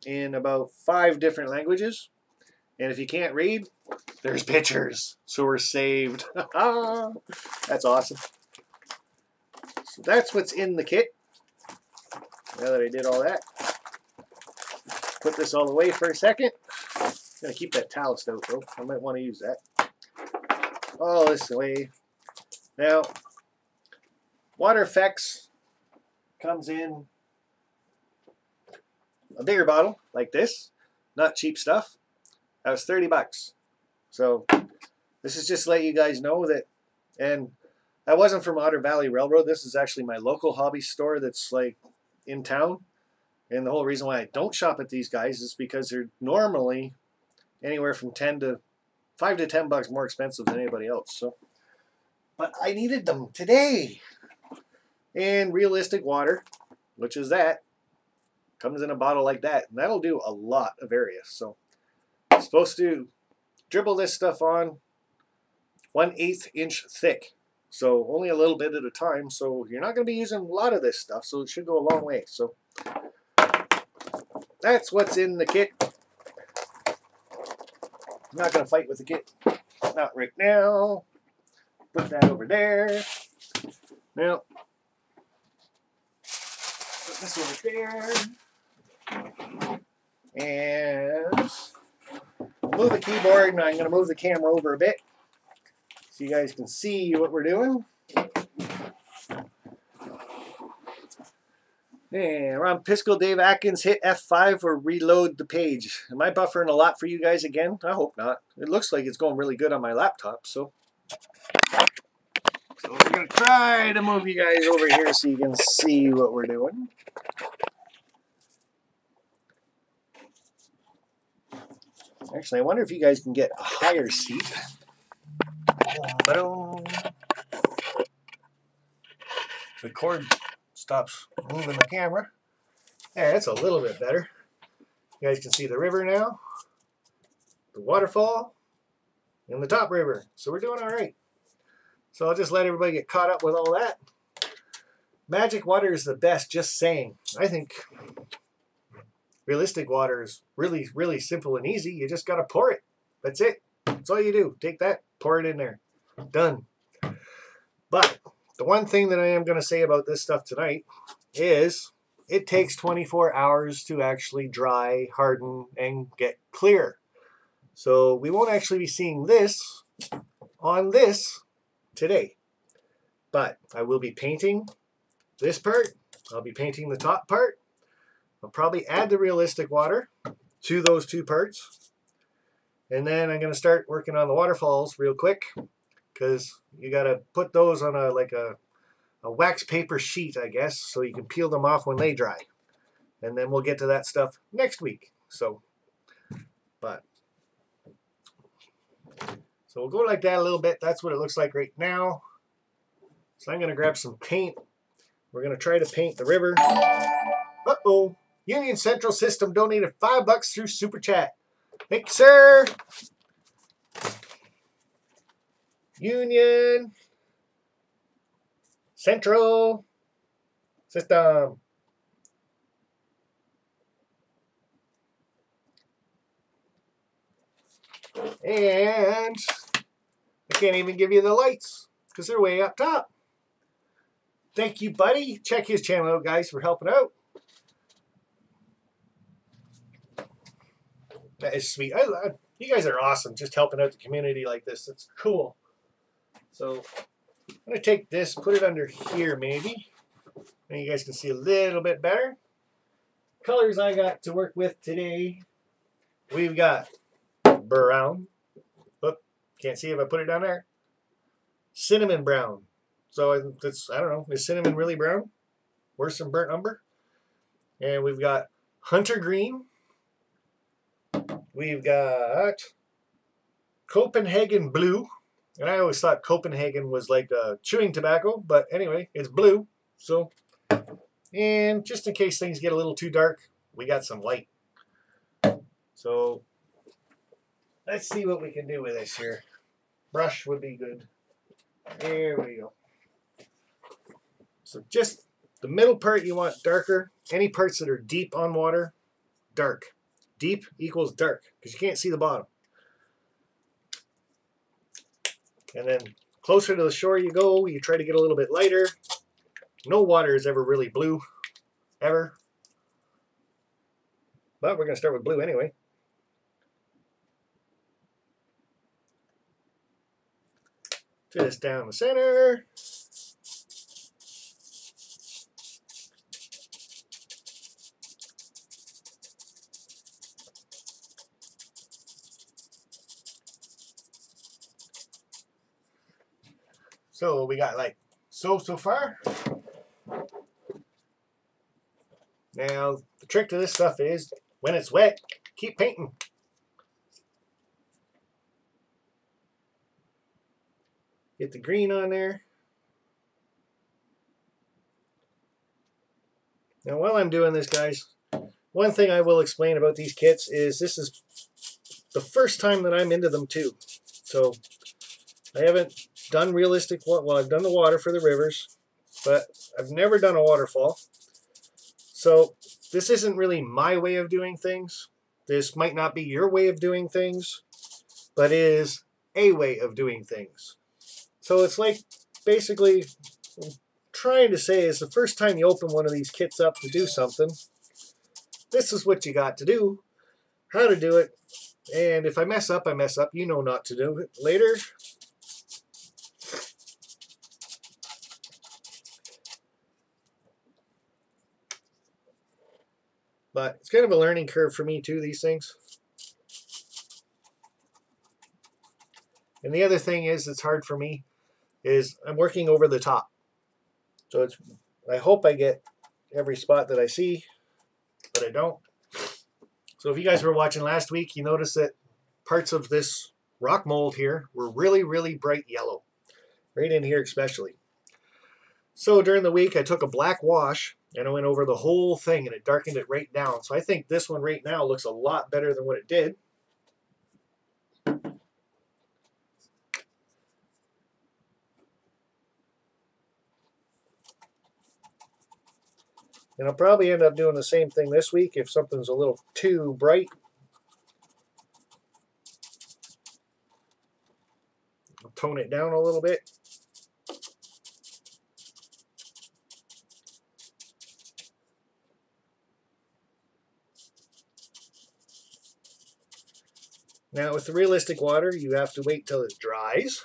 in about 5 different languages. And if you can't read, there's pictures. So we're saved. That's awesome. So that's what's in the kit. Now that I did all that, put this all away for a second. I'm going to keep that talus out though. I might want to use that. All this away. Now, water effects comes in a bigger bottle like this. Not cheap stuff. That was 30 bucks. So this is just to let you guys know that, and I wasn't from Otter Valley Railroad. This is actually my local hobby store that's like in town. And the whole reason why I don't shop at these guys is because they're normally anywhere from 5 to 10 bucks more expensive than anybody else. So, but I needed them today. And realistic water, which is that, comes in a bottle like that. And that'll do a lot of areas. So I'm supposed to dribble this stuff on 1/8 inch thick. So only a little bit at a time. So you're not going to be using a lot of this stuff. So it should go a long way. So that's what's in the kit. I'm not going to fight with the kit. Not right now. Put that over there. Now, put this over there. And move the keyboard. And I'm going to move the camera over a bit so you guys can see what we're doing. And Ron Piskel, Dave Atkins, hit F5 or reload the page. Am I buffering a lot for you guys again? I hope not. It looks like it's going really good on my laptop. So we're going to try to move you guys over here so you can see what we're doing. Actually, I wonder if you guys can get a higher seat. The cord stops moving the camera. Yeah, that's a little bit better. You guys can see the river now, the waterfall, and the top river. So we're doing all right. So I'll just let everybody get caught up with all that. Magic water is the best, just saying. I think realistic water is really, really simple and easy. You just got to pour it. That's it. That's all you do. Take that, pour it in there. Done. But the one thing that I am going to say about this stuff tonight is it takes 24 hours to actually dry, harden, and get clear. So we won't actually be seeing this on this today. But I will be painting this part. I'll be painting the top part. I'll probably add the realistic water to those two parts. And then I'm going to start working on the waterfalls real quick, because you got to put those on a wax paper sheet, I guess, so you can peel them off when they dry. And then we'll get to that stuff next week. So we'll go like that a little bit. That's what it looks like right now. So I'm going to grab some paint. We're going to try to paint the river. Uh-oh. Union Central System donated $5 through Super Chat. Thank you, sir. Union Central System. And I can't even give you the lights because they're way up top. Thank you, buddy. Check his channel out, guys, for helping out. That is sweet. You guys are awesome, just helping out the community like this. It's cool. So I'm going to take this, put it under here maybe. And you guys can see a little bit better. Colors I got to work with today. We've got brown. Oop, can't see if I put it down there. Cinnamon brown. So it's, I don't know, is cinnamon really brown? Worse than burnt umber. And we've got hunter green. We've got Copenhagen blue. And I always thought Copenhagen was like chewing tobacco, but anyway, it's blue. So, and just in case things get a little too dark, we got some light. So let's see what we can do with this here. Brush would be good. There we go. So just the middle part you want darker. Any parts that are deep on water, dark. Deep equals dark, because you can't see the bottom. And then closer to the shore you go, you try to get a little bit lighter. No water is ever really blue, ever. But we're going to start with blue anyway. Just down the center. So we got like so far. Now the trick to this stuff is when it's wet, keep painting. Get the green on there. Now while I'm doing this, guys, one thing I will explain about these kits is this is the first time that I'm into them too. So I haven't done realistic, well, I've done the water for the rivers, but I've never done a waterfall. So this isn't really my way of doing things. This might not be your way of doing things, but is a way of doing things. So it's like basically trying to say is the first time you open one of these kits up to do something, this is what you got to do, how to do it, and if I mess up, I mess up. You know not to do it later. But it's kind of a learning curve for me too, these things. And the other thing is it's hard for me is I'm working over the top. So it's, I hope I get every spot that I see, but I don't. So if you guys were watching last week, you noticed that parts of this rock mold here were really, really bright yellow. Right in here especially. So during the week, I took a black wash and I went over the whole thing and it darkened it right down. So I think this one right now looks a lot better than what it did. And I'll probably end up doing the same thing this week if something's a little too bright. I'll tone it down a little bit. Now with the realistic water, you have to wait till it dries.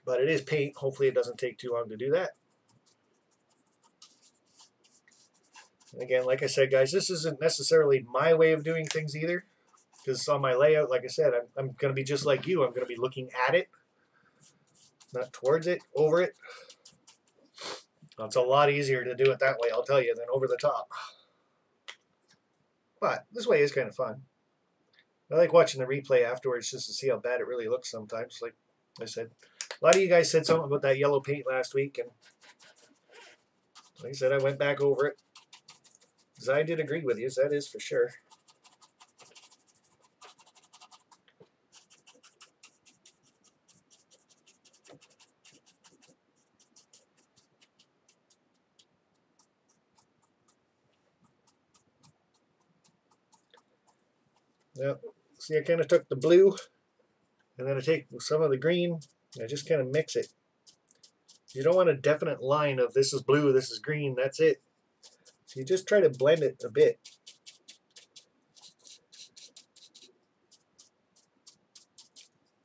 But it is paint. Hopefully it doesn't take too long to do that. And again, like I said, guys, this isn't necessarily my way of doing things either. Because on my layout, like I said, I'm going to be just like you. I'm going to be looking at it, not towards it, over it. Well, it's a lot easier to do it that way, I'll tell you, than over the top. But this way is kind of fun. I like watching the replay afterwards just to see how bad it really looks sometimes. Like I said, a lot of you guys said something about that yellow paint last week, and like I said, I went back over it. Because I did agree with you, that is for sure. Yep. See, I kind of took the blue, and then I take some of the green, and I just kind of mix it. You don't want a definite line of this is blue, this is green, that's it. So you just try to blend it a bit.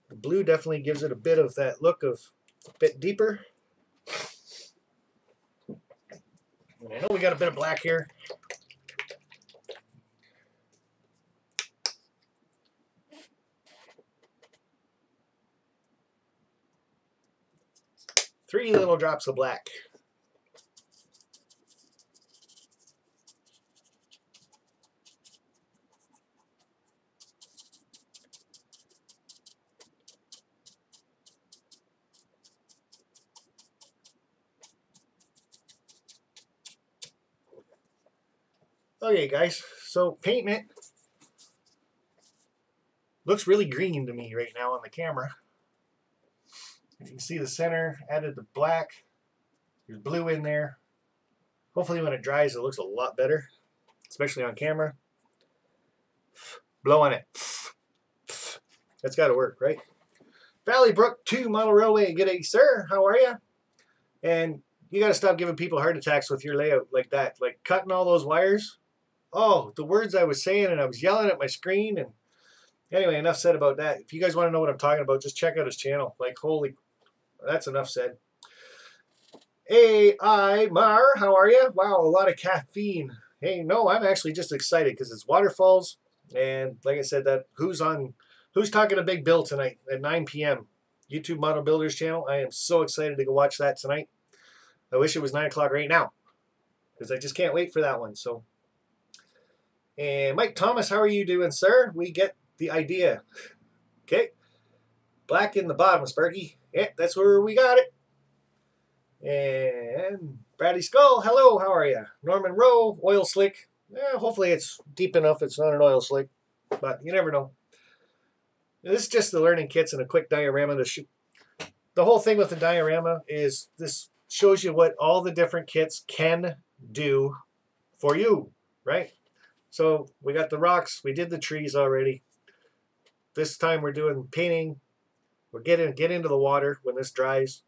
The blue definitely gives it a bit of that look of a bit deeper. And I know we got a bit of black here. Three little drops of black. Okay, guys, so painting it looks really green to me right now on the camera. You can see the center, added the black. There's blue in there. Hopefully when it dries, it looks a lot better, especially on camera. Blow on it. That's got to work, right? Valley Brook 2 Model Railway, good day, sir. How are you? And you got to stop giving people heart attacks with your layout like that. Like cutting all those wires. Oh, the words I was saying, and I was yelling at my screen. And anyway, enough said about that. If you guys want to know what I'm talking about, just check out his channel. Like, holy, that's enough said. AI Mar, how are you? Wow, a lot of caffeine. Hey, no, I'm actually just excited because it's Waterfalls. And like I said, that Who's Talking a Big Bill tonight at 9 p.m. YouTube Model Builders channel. I am so excited to go watch that tonight. I wish it was 9 o'clock right now because I just can't wait for that one. So, and Mike Thomas, how are you doing, sir? We get the idea. Okay. Black in the bottom, Sparky. Yeah, that's where we got it. And Bradley Skull, hello, how are you? Norman Rowe, oil slick. Hopefully it's deep enough it's not an oil slick, but you never know. This is just the learning kits and a quick diorama to shoot. The whole thing with the diorama is this shows you what all the different kits can do for you, right? So we got the rocks, we did the trees already. This time we're doing painting. We're get into the water when this dries.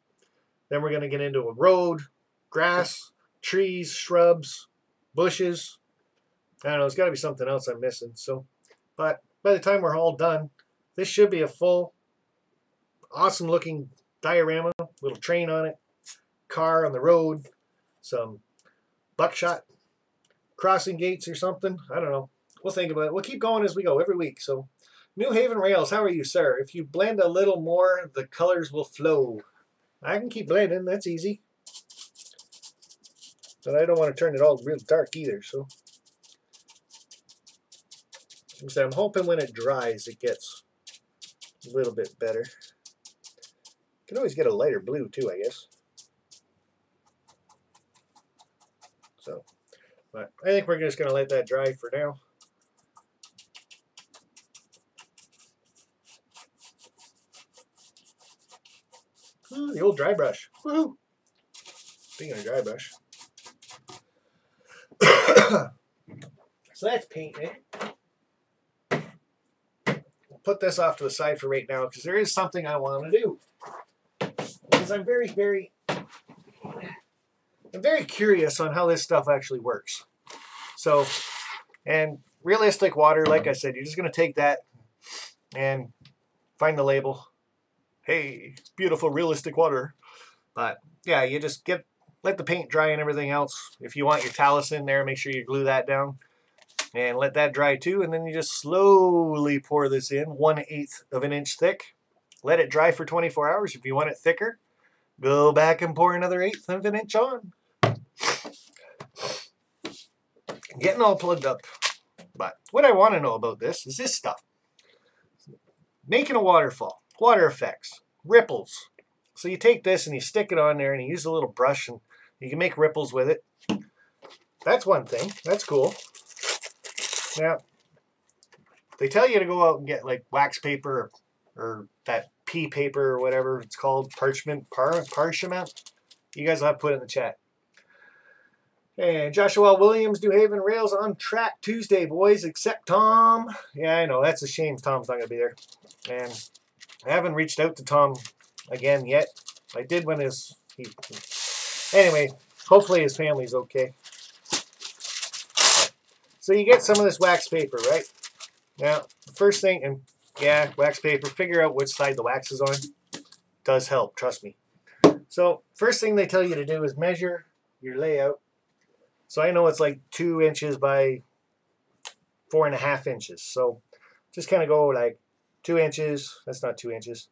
Then we're going to get into a road, grass, trees, shrubs, bushes. I don't know, there's got to be something else I'm missing. So, but by the time we're all done, this should be a full, awesome looking diorama. Little train on it, car on the road, some buckshot crossing gates or something. I don't know. We'll think about it. We'll keep going as we go every week. So, New Haven Rails, how are you, sir? If you blend a little more, the colors will flow. I can keep blending, that's easy. But I don't want to turn it all real dark either, so. I'm hoping when it dries it gets a little bit better. You can always get a lighter blue too, I guess. So, but I think we're just going to let that dry for now. Ooh, the old dry brush. Woohoo! Speaking of dry brush. So that's painting it. We'll put this off to the side for right now because there is something I want to do. Because I'm very curious on how this stuff actually works. So, and realistic water, like I said, you're just going to take that and find the label. Hey, beautiful realistic water. But yeah, you just let the paint dry and everything else. If you want your talus in there, make sure you glue that down and let that dry too. And then you just slowly pour this in, 1/8 of an inch thick. Let it dry for 24 hours. If you want it thicker, go back and pour another 1/8 of an inch on. Getting all plugged up. But what I want to know about this is this stuff. Making a waterfall, water effects, ripples. So you take this and you stick it on there and you use a little brush and you can make ripples with it. That's one thing. That's cool. Now, they tell you to go out and get like wax paper or that pea paper or whatever it's called, parchment. You guys will have to put it in the chat. And Joshua Williams, New Haven Rails on track Tuesday, boys, except Tom. Yeah, I know. That's a shame Tom's not going to be there. And I haven't reached out to Tom again yet. I did when anyway, hopefully his family's okay. So you get some of this wax paper, right? Now, the first thing, and yeah, wax paper, figure out which side the wax is on. Does help, trust me. So first thing they tell you to do is measure your layout. So I know it's like 2 inches by 4.5 inches. So just kind of go like 2 inches. That's not 2 inches.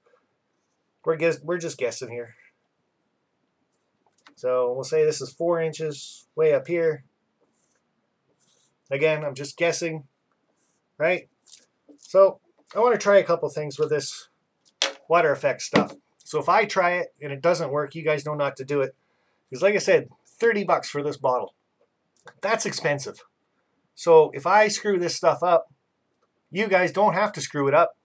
We're just guessing here. So we'll say this is 4 inches way up here. Again, I'm just guessing, right? So I want to try a couple things with this water effect stuff. So if I try it and it doesn't work, you guys know not to do it. Because like I said, 30 bucks for this bottle. That's expensive. So if I screw this stuff up, you guys don't have to screw it up.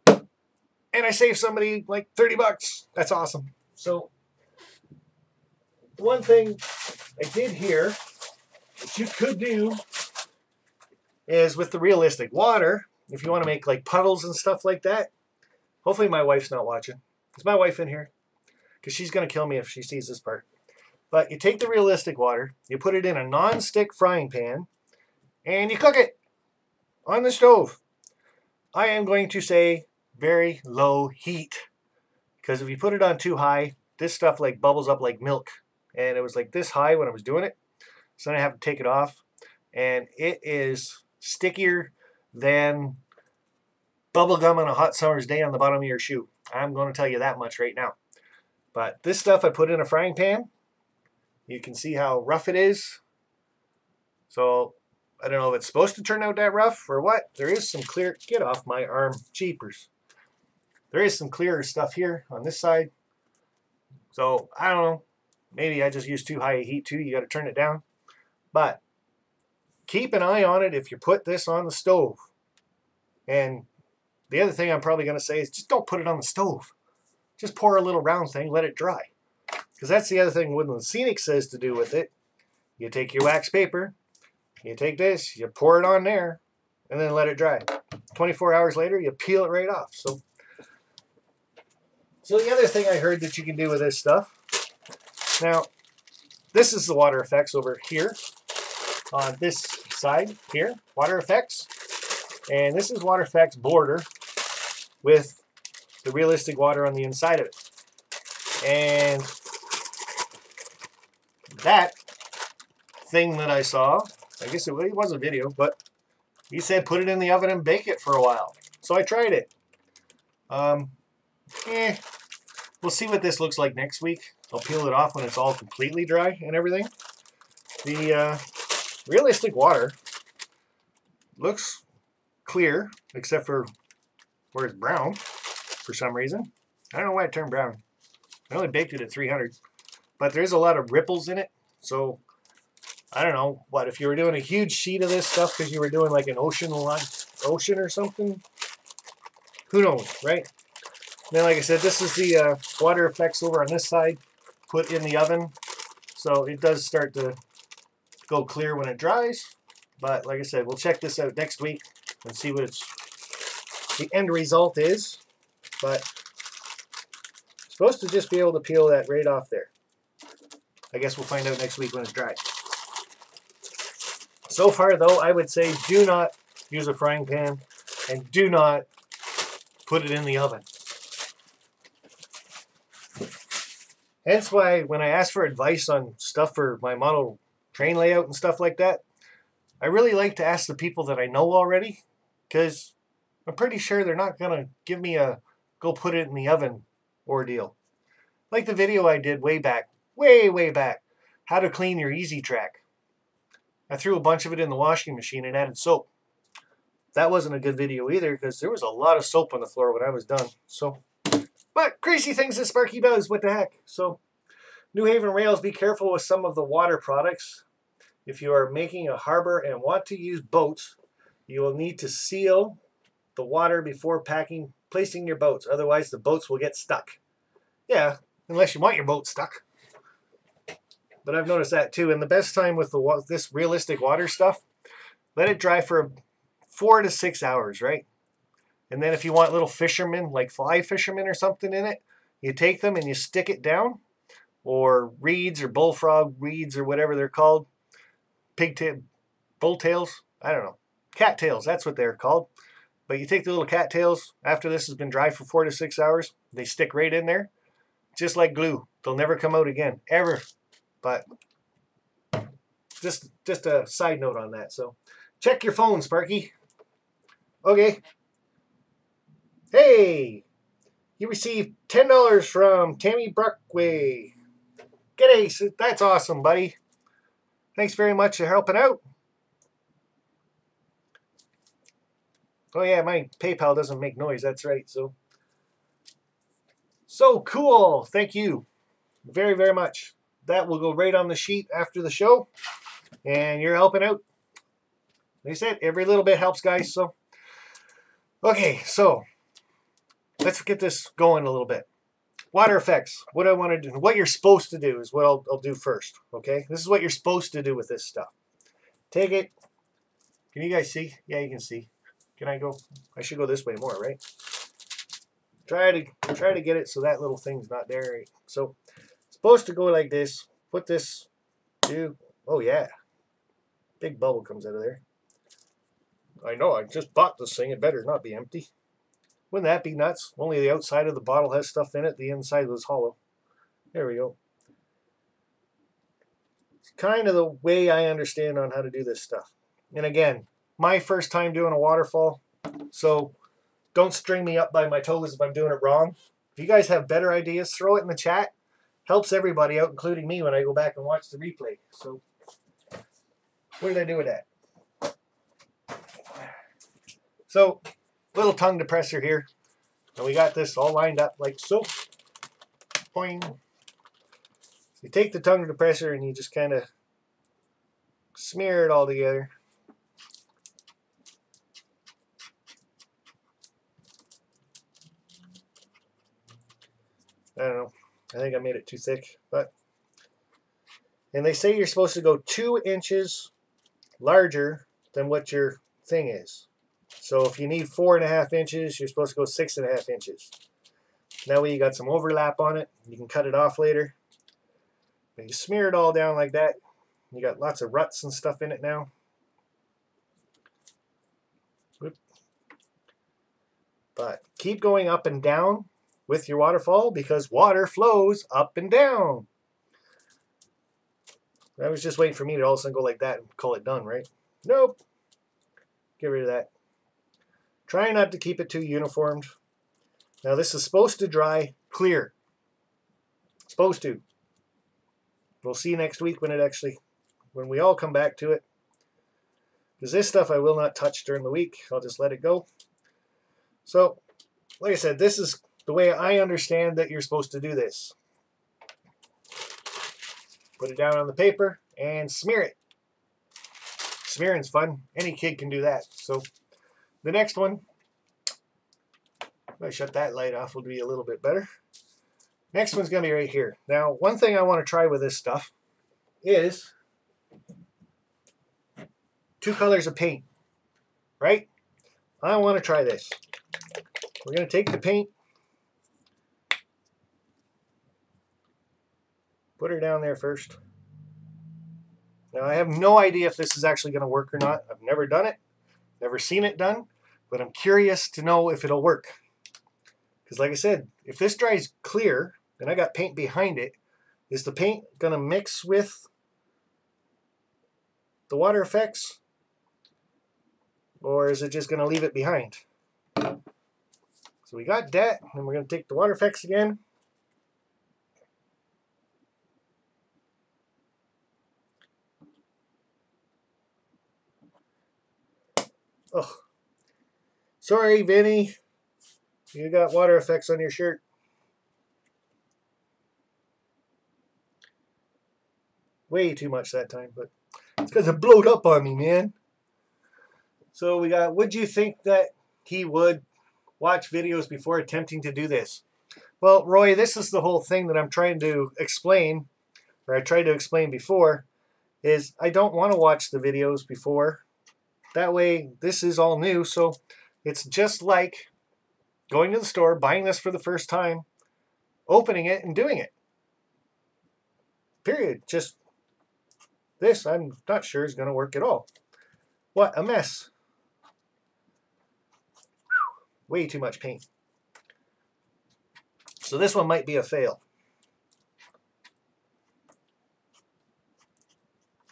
And I save somebody like 30 bucks. That's awesome. So one thing I did here that you could do is with the realistic water, if you want to make like puddles and stuff like that. Hopefully my wife's not watching. Is my wife in here? Because she's going to kill me if she sees this part. But you take the realistic water, you put it in a non-stick frying pan, and you cook it on the stove. I am going to say very low heat. Because if you put it on too high, this stuff like bubbles up like milk. And it was like this high when I was doing it. So then I have to take it off. And it is stickier than bubble gum on a hot summer's day on the bottom of your shoe. I'm going to tell you that much right now. But this stuff I put in a frying pan. You can see how rough it is. So I don't know if it's supposed to turn out that rough or what. There is some clear, get off my arm, jeepers. There is some clearer stuff here on this side. So I don't know. Maybe I just used too high a heat too. You got to turn it down. But keep an eye on it if you put this on the stove. And the other thing I'm probably going to say is just don't put it on the stove. Just pour a little round thing, let it dry. Because that's the other thing Woodland Scenic says to do with it. You take your wax paper, you take this, you pour it on there, and then let it dry. 24 hours later, you peel it right off. So the other thing I heard that you can do with this stuff. Now, this is the water effects over here. On this side here, water effects. And this is water effects border with the realistic water on the inside of it. And that thing that I saw, I guess it was a video, but he said put it in the oven and bake it for a while. So I tried it. We'll see what this looks like next week. I'll peel it off when it's all completely dry and everything. The realistic water looks clear, except for where it's brown for some reason. I don't know why it turned brown. I only baked it at 300. But there's a lot of ripples in it. So, I don't know. What, if you were doing a huge sheet of this stuff because you were doing like an ocean or something? Who knows, right? Then, like I said, this is the water effects over on this side. Put in the oven. So, it does start to go clear when it dries. But, like I said, we'll check this out next week and see what the end result is. But supposed to just be able to peel that right off there. I guess we'll find out next week when it's dry. So far, though, I would say do not use a frying pan and do not put it in the oven. Hence why when I ask for advice on stuff for my model train layout and stuff like that, I really like to ask the people that I know already, because I'm pretty sure they're not going to give me a go put it in the oven ordeal. Like the video I did way back, way back, how to clean your Easy Track. I threw a bunch of it in the washing machine and added soap. That wasn't a good video either, because there was a lot of soap on the floor when I was done. So, but crazy things that Sparky does, what the heck. So, New Haven Rails, be careful with some of the water products. If you are making a harbor and want to use boats, you will need to seal the water before placing your boats. Otherwise, the boats will get stuck. Yeah, unless you want your boat stuck. But I've noticed that too. And the best time with this realistic water stuff, let it dry for 4 to 6 hours, right? And then if you want little fishermen, like fly fishermen or something in it, you take them and you stick it down, or reeds or bullfrog reeds or whatever they're called, pigtail, bulltails, I don't know, cattails, that's what they're called. But you take the little cattails, after this has been dry for 4 to 6 hours, they stick right in there, just like glue. They'll never come out again, ever. But just a side note on that. So check your phone, Sparky. Okay. Hey, you received $10 from Tammy Brockway. G'day, that's awesome, buddy. Thanks very much for helping out. Oh yeah, my PayPal doesn't make noise, that's right. So cool. Thank you very much. That will go right on the sheet after the show. And you're helping out. Like I said, every little bit helps, guys. So, okay, so let's get this going a little bit. Water effects. What I want to do, what you're supposed to do is what I'll do first. Okay, this is what you're supposed to do with this stuff. Take it. Can you guys see? Yeah, you can see. Can I go? I should go this way more, right? Try to get it so that little thing's not there. Right? So, supposed to go like this. Put this. Oh yeah. Big bubble comes out of there. I know, I just bought this thing. It better not be empty. Wouldn't that be nuts? Only the outside of the bottle has stuff in it. The inside was hollow. There we go. It's kind of the way I understand on how to do this stuff. And again, my first time doing a waterfall, so don't string me up by my toes if I'm doing it wrong. If you guys have better ideas, throw it in the chat. Helps everybody out, including me, when I go back and watch the replay. So, where did I do it at? So, little tongue depressor here. And we got this all lined up like so. Boing. So you take the tongue depressor and you just kind of smear it all together. I don't know. I think I made it too thick, but and they say you're supposed to go 2 inches larger than what your thing is. So if you need 4.5 inches, you're supposed to go 6.5 inches. That way you got some overlap on it. You can cut it off later. And you smear it all down like that. You got lots of ruts and stuff in it now. Whoop. But keep going up and down with your waterfall, because water flows up and down. I was just waiting for me to all of a sudden go like that and call it done, right? Nope. Get rid of that. Try not to keep it too uniformed. Now this is supposed to dry clear. Supposed to. We'll see next week when we all come back to it. Because this stuff I will not touch during the week. I'll just let it go. So, like I said, this is the way I understand that you're supposed to do this. Put it down on the paper and smear it. Smearing's fun. Any kid can do that. So, the next one, if I shut that light off, will be a little bit better. Next one's going to be right here. Now, one thing I want to try with this stuff is 2 colors of paint, right? I want to try this. We're going to take the paint, put her down there first. Now, I have no idea if this is actually going to work or not. I've never done it, never seen it done, but I'm curious to know if it'll work. Because like I said, if this dries clear and I got paint behind it, is the paint going to mix with the water effects? Or is it just going to leave it behind? So we got that, and we're going to take the water effects again. Oh, sorry, Vinny. You got water effects on your shirt. Way too much that time, but it's because it blowed up on me, man. So we got, would you think that he would watch videos before attempting to do this? Well, Roy, this is the whole thing that I'm trying to explain, or I tried to explain before, is I don't want to watch the videos before. That way, this is all new, so it's just like going to the store, buying this for the first time, opening it, and doing it. Period. Just this, I'm not sure is going to work at all. What a mess. Way too much paint. So this one might be a fail.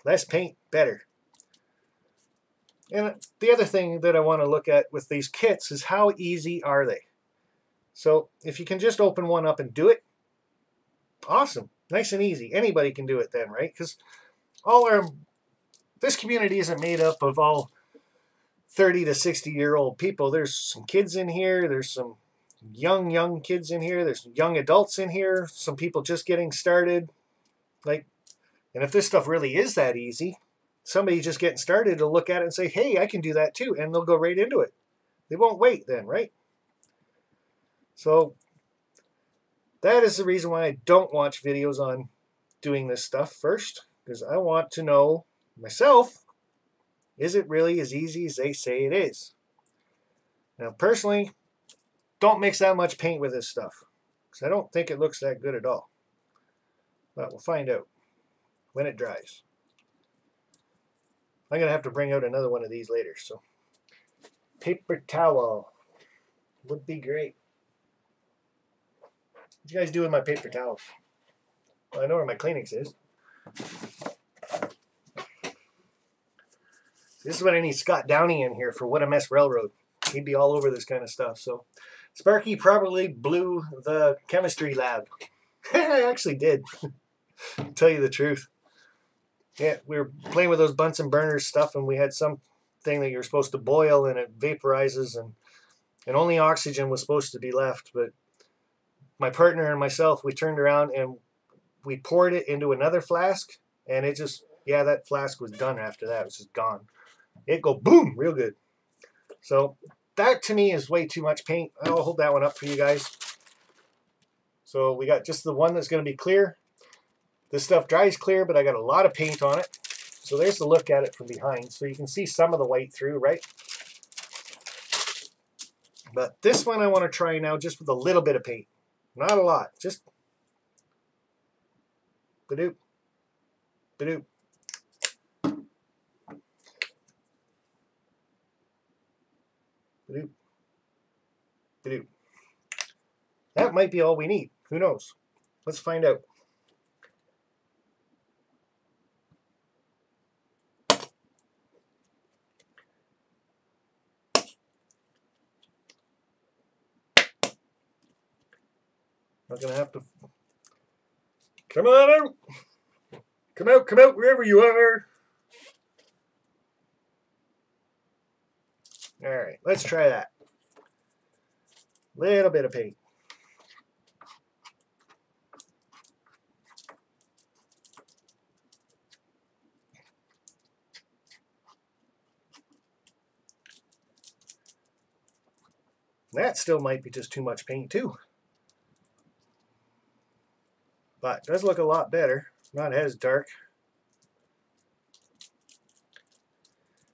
Less paint, better. And the other thing that I want to look at with these kits is how easy are they? So if you can just open one up and do it, awesome. Nice and easy. Anybody can do it then, right? Because this community isn't made up of all 30 to 60-year-old people. There's some kids in here. There's some young kids in here. There's some young adults in here. Some people just getting started. And if this stuff really is that easy, somebody just getting started will look at it and say, hey, I can do that too. And they'll go right into it. They won't wait then, right? So that is the reason why I don't watch videos on doing this stuff first, because I want to know myself, is it really as easy as they say it is? Now, personally, don't mix that much paint with this stuff, because I don't think it looks that good at all. But we'll find out when it dries. I'm going to have to bring out another one of these later. So, paper towel would be great. What you guys do with my paper towels? Well, I know where my Kleenex is. This is what I need Scott Downey in here for What a Mess Railroad. He'd be all over this kind of stuff. So, Sparky probably blew the chemistry lab. I actually did. Tell you the truth. Yeah, we were playing with those Bunsen burners stuff, and we had some thing that you're supposed to boil, and it vaporizes, and only oxygen was supposed to be left. But my partner and myself, we turned around and we poured it into another flask, and it just, yeah, that flask was done after that. It was just gone. It go boom, real good. So that to me is way too much paint. I'll hold that one up for you guys. So we got just the one that's going to be clear. This stuff dries clear, but I got a lot of paint on it. So there's the look at it from behind. So you can see some of the white through, right? But this one I want to try now just with a little bit of paint. Not a lot. Just ba-doop, ba-doop. Ba-doop, ba-doop. That might be all we need. Who knows? Let's find out. Not gonna have to. Come on out! Come out wherever you are! Alright, let's try that. Little bit of paint. That still might be just too much paint too. But it does look a lot better. Not as dark.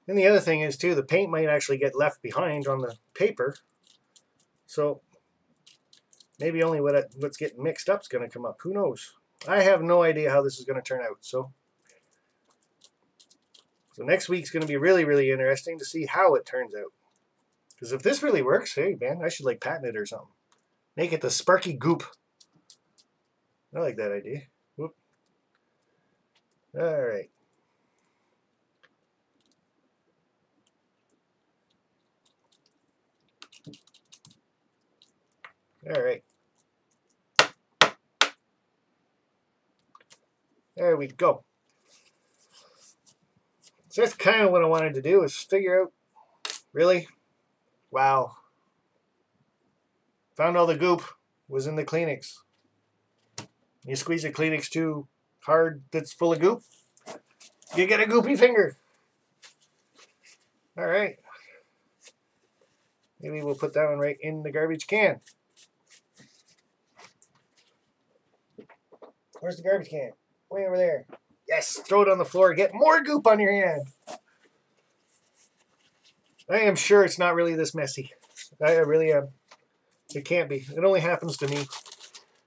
And the other thing is too, the paint might actually get left behind on the paper. So maybe only what's getting mixed up is going to come up. Who knows? I have no idea how this is going to turn out. So So next week's going to be really, really interesting to see how it turns out. Because if this really works, hey, man, I should like patent it or something. Make it the Sparky Goop. I like that idea. Whoop. All right. All right. There we go. So that's kind of what I wanted to do, is figure out, really, wow. Found all the goop was in the Kleenex. You squeeze a Kleenex too hard that's full of goop, you get a goopy finger. All right. Maybe we'll put that one right in the garbage can. Where's the garbage can? Way over there. Yes, throw it on the floor. Get more goop on your hand. I am sure it's not really this messy. I really am. It can't be. It only happens to me.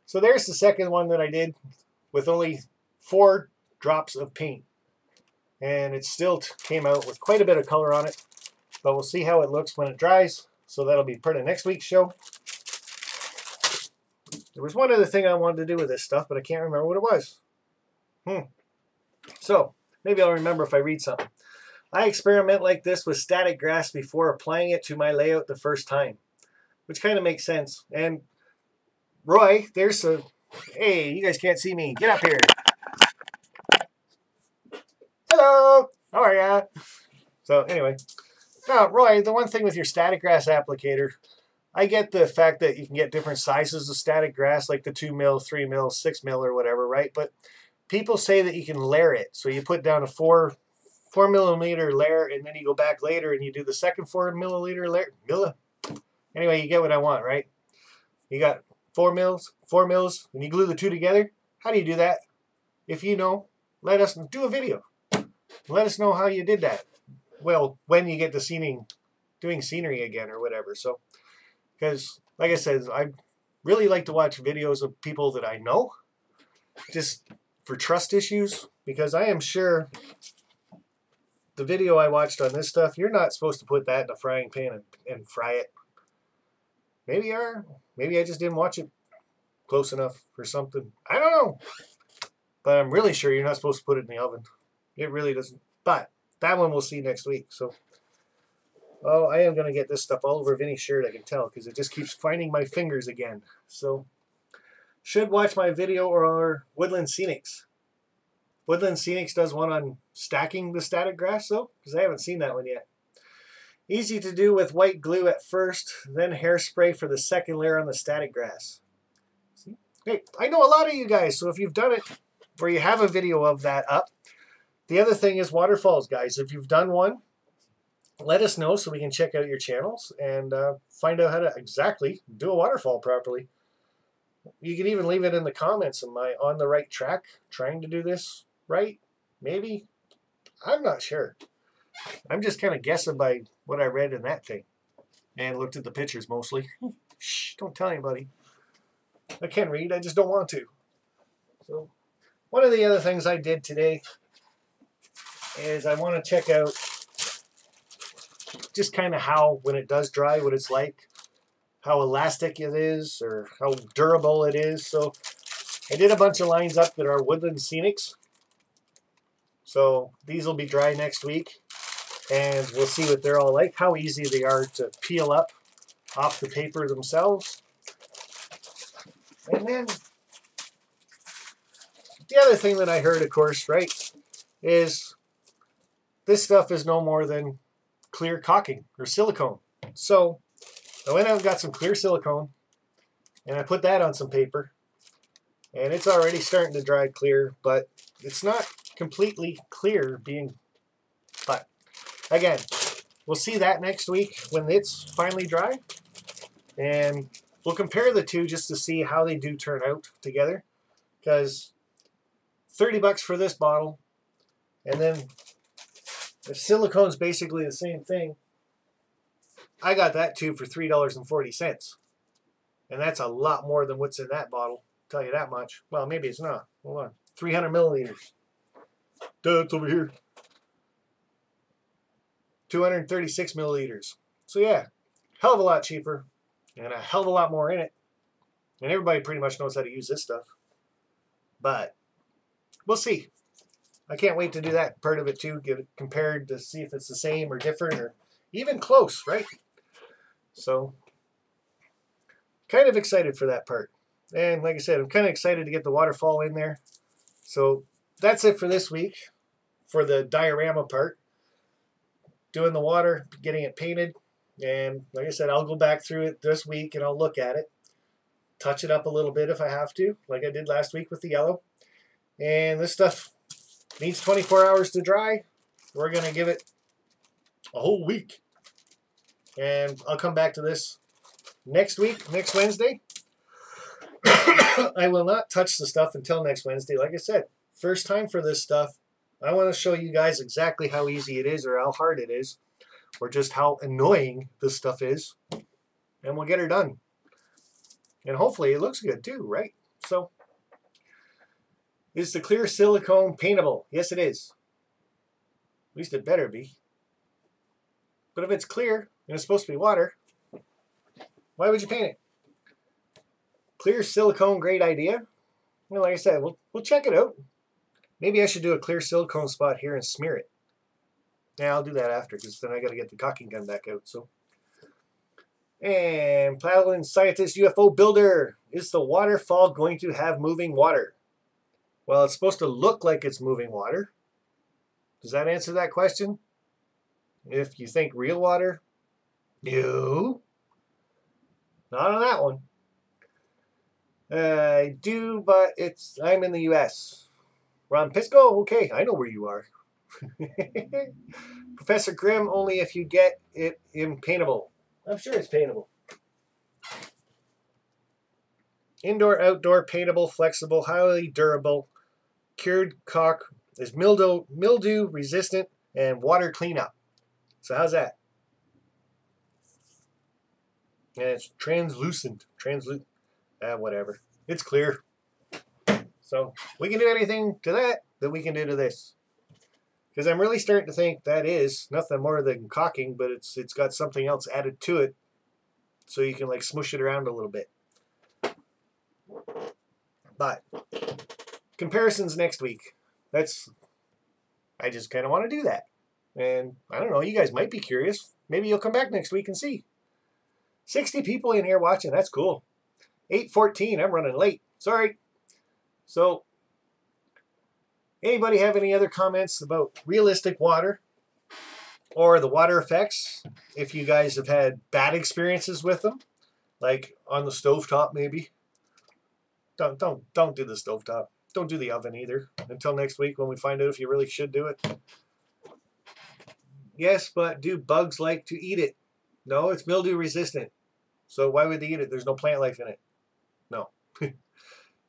So there's the second one that I did with only 4 drops of paint. And it still came out with quite a bit of color on it. But we'll see how it looks when it dries. So that'll be part of next week's show. There was one other thing I wanted to do with this stuff, but I can't remember what it was. So maybe I'll remember if I read something. I experiment like this with static grass before applying it to my layout the first time, which kind of makes sense. And Roy, there's a... Hey, you guys can't see me. Get up here. Hello. How are ya? So anyway, now Roy, the one thing with your static grass applicator, I get the fact that you can get different sizes of static grass, like the 2 mil, 3 mil, 6 mil, or whatever, right? But people say that you can layer it. So you put down a 4 millimeter layer, and then you go back later and you do the second 4 millimeter layer. Anyway, you get what I want, right? You got 4 mils, and you glue the two together. How do you do that? If you know, let us do a video. Let us know how you did that. Well, when you get to doing scenery again or whatever. So, because like I said, I really like to watch videos of people that I know, just for trust issues, because I am sure the video I watched on this stuff, you're not supposed to put that in a frying pan and fry it. Maybe you are. Maybe I just didn't watch it close enough or something. I don't know. But I'm really sure you're not supposed to put it in the oven. It really doesn't. But that one we'll see next week. So, oh, I am going to get this stuff all over Vinny's shirt, I can tell, because it just keeps finding my fingers again. So, should watch my video or Woodland Scenics. Woodland Scenics does one on stacking the static grass, though, because I haven't seen that one yet. Easy to do with white glue at first, then hairspray for the second layer on the static grass. See? Hey, I know a lot of you guys, so if you've done it, or you have a video of that up. The other thing is Waterfalls, guys. If you've done one, let us know so we can check out your channels and find out how to exactly do a waterfall properly. You can even leave it in the comments. Am I on the right track trying to do this right? Maybe? I'm not sure. I'm just kind of guessing by what I read in that thing and looked at the pictures mostly. Shh, don't tell anybody. I can read, I just don't want to. So, one of the other things I did today is I want to check out just kind of how, when it does dry, what it's like, how elastic it is, or how durable it is. So I did a bunch of lines up that are Woodland Scenics. So these will be dry next week, and we'll see what they're all like, how easy they are to peel up off the paper themselves. And then the other thing that I heard, of course, right, is this stuff is no more than clear caulking or silicone. So I went out and got some clear silicone, and I put that on some paper, and it's already starting to dry clear, but it's not completely clear but again, we'll see that next week when it's finally dry, and we'll compare the two just to see how they do turn out together, because $30 for this bottle, and then if silicone's basically the same thing, I got that tube for $3.40, and that's a lot more than what's in that bottle, I'll tell you that much. Well, maybe it's not. Hold on. 300 milliliters. Duh, it's over here. 236 milliliters. So yeah, hell of a lot cheaper and a hell of a lot more in it. And everybody pretty much knows how to use this stuff. But we'll see. I can't wait to do that part of it too, get it compared to see if it's the same or different or even close, right? So kind of excited for that part. And like I said, I'm kind of excited to get the waterfall in there. So that's it for this week for the diorama part. Doing the water, getting it painted. And like I said, I'll go back through it this week and I'll look at it. Touch it up a little bit if I have to, like I did last week with the yellow. And this stuff needs 24 hours to dry. We're going to give it a whole week. And I'll come back to this next week, next Wednesday. I will not touch the stuff until next Wednesday. Like I said, first time for this stuff. I want to show you guys exactly how easy it is or how hard it is or just how annoying this stuff is. And we'll get her done. And hopefully it looks good too, right? So, is the clear silicone paintable? Yes, it is. At least it better be. But if it's clear and it's supposed to be water, why would you paint it? Clear silicone, great idea. Well, like I said, we'll check it out. Maybe I should do a clear silicone spot here and smear it. Yeah, I'll do that after because then I got to get the caulking gun back out. So, and Paladin Scientist UFO Builder, is the waterfall going to have moving water? Well, it's supposed to look like it's moving water. Does that answer that question? If you think real water, no, not on that one. I do, but I'm in the U.S. Ron Pisco? Okay, I know where you are. Professor Grimm, only if you get it impaintable. I'm sure it's paintable. Indoor, outdoor, paintable, flexible, highly durable, cured caulk, is mildew resistant, and water cleanup. So how's that? And it's translucent. Whatever. It's clear. So we can do anything to that we can do to this. Because I'm really starting to think that is nothing more than caulking, but it's got something else added to it. So you can like smush it around a little bit. But comparisons next week. I just kind of want to do that. And I don't know, you guys might be curious. Maybe you'll come back next week and see. 60 people in here watching. That's cool. 8:14. I'm running late. Sorry. So, anybody have any other comments about realistic water or the water effects? If you guys have had bad experiences with them, like on the stovetop maybe. Don't do the stovetop. Don't do the oven either. Until next week when we find out if you really should do it. Yes, but do bugs like to eat it? No, it's mildew resistant. So why would they eat it? There's no plant life in it. No.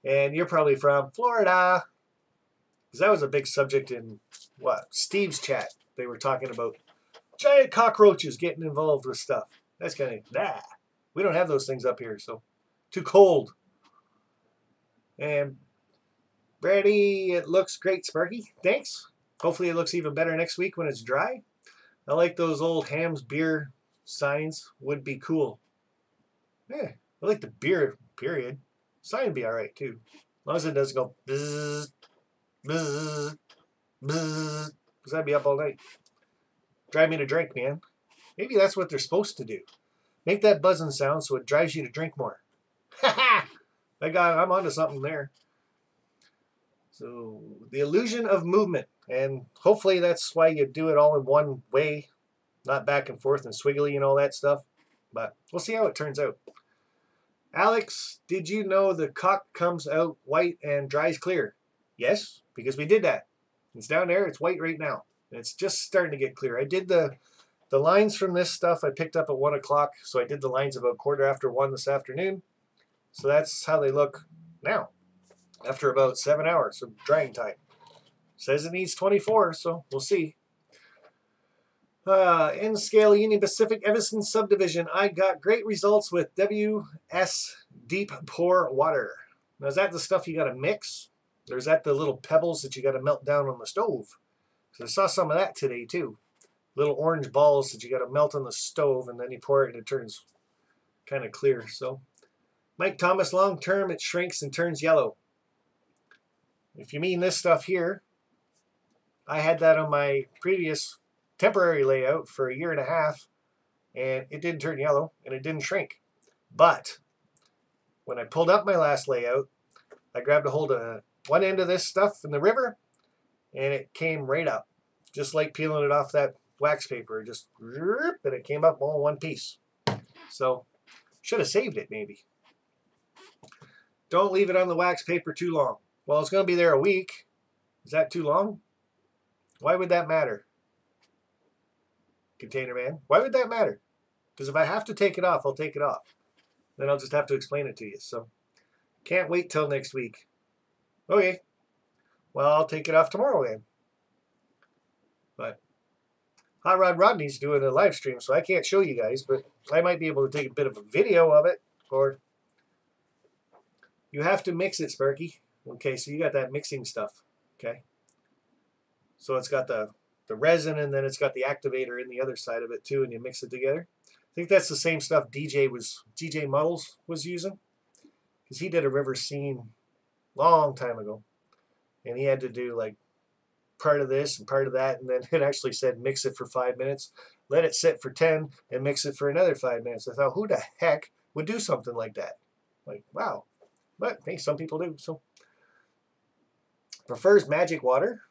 And you're probably from Florida. Because that was a big subject in, Steve's chat. They were talking about giant cockroaches getting involved with stuff. That's kind of, we don't have those things up here, so too cold. And Brady, it looks great, Sparky. Thanks. Hopefully it looks even better next week when it's dry. I like those old Ham's beer signs. Would be cool. Yeah, I like the beer, period. Sign would be alright, too. As long as it doesn't go bzzz, bzzz, bzzz. Because I'd be up all night. Drive me to drink, man. Maybe that's what they're supposed to do. Make that buzzing sound so it drives you to drink more. Ha ha! I'm onto something there. So, the illusion of movement. And hopefully that's why you do it all in one way. Not back and forth and swiggly and all that stuff. But we'll see how it turns out. Alex, did you know the caulk comes out white and dries clear? Yes, because we did that. It's down there. It's white right now. And it's just starting to get clear. I did the lines from this stuff I picked up at 1 o'clock. So I did the lines about 1:15 this afternoon. So that's how they look now. After about 7 hours of drying time. Says it needs 24, so we'll see. N-Scale Union Pacific Evanston Subdivision. I got great results with WS Deep Pour Water. Now, is that the stuff you got to mix? Or is that the little pebbles that you got to melt down on the stove? Because I saw some of that today, too. little orange balls that you got to melt on the stove, and then you pour it and it turns kind of clear. So Mike Thomas, long term, it shrinks and turns yellow. If you mean this stuff here, I had that on my previous temporary layout for a year and a half, and it didn't turn yellow and it didn't shrink. But when I pulled up my last layout, I grabbed a hold of one end of this stuff in the river, and it came right up, just like peeling it off that wax paper. Just, and it came up all in one piece. So, should have saved it maybe. Don't leave it on the wax paper too long. Well, it's going to be there a week. Is that too long? Why would that matter? Container man, why would that matter? Because if I have to take it off, I'll take it off. Then I'll just have to explain it to you. So, can't wait till next week. Okay. Well, I'll take it off tomorrow then. But Hot Rod Rodney's doing a live stream, so I can't show you guys, but I might be able to take a bit of a video of it. Or you have to mix it, Sparky. Okay, so you got that mixing stuff. Okay. So it's got the resin, and then it's got the activator in the other side of it too, and you mix it together. I think that's the same stuff DJ Muddles was using, because he did a river scene long time ago, and he had to do like part of this and part of that, and then it actually said mix it for 5 minutes, let it sit for 10, and mix it for another 5 minutes. I thought, who the heck would do something like that? Like, wow. But hey, some people do. So prefers magic water.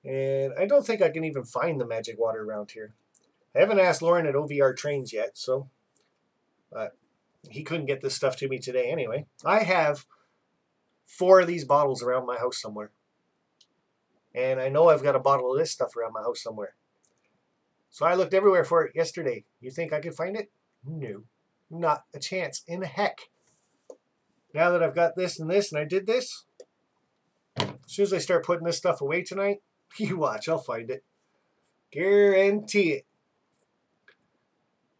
And I don't think I can even find the magic water around here. I haven't asked Lauren at OVR Trains yet, so he couldn't get this stuff to me today anyway. I have 4 of these bottles around my house somewhere. And I know I've got a bottle of this stuff around my house somewhere. So I looked everywhere for it yesterday. You think I could find it? No. Not a chance in heck. Now that I've got this and this and I did this, as soon as I start putting this stuff away tonight, you watch, I'll find it. Guarantee it.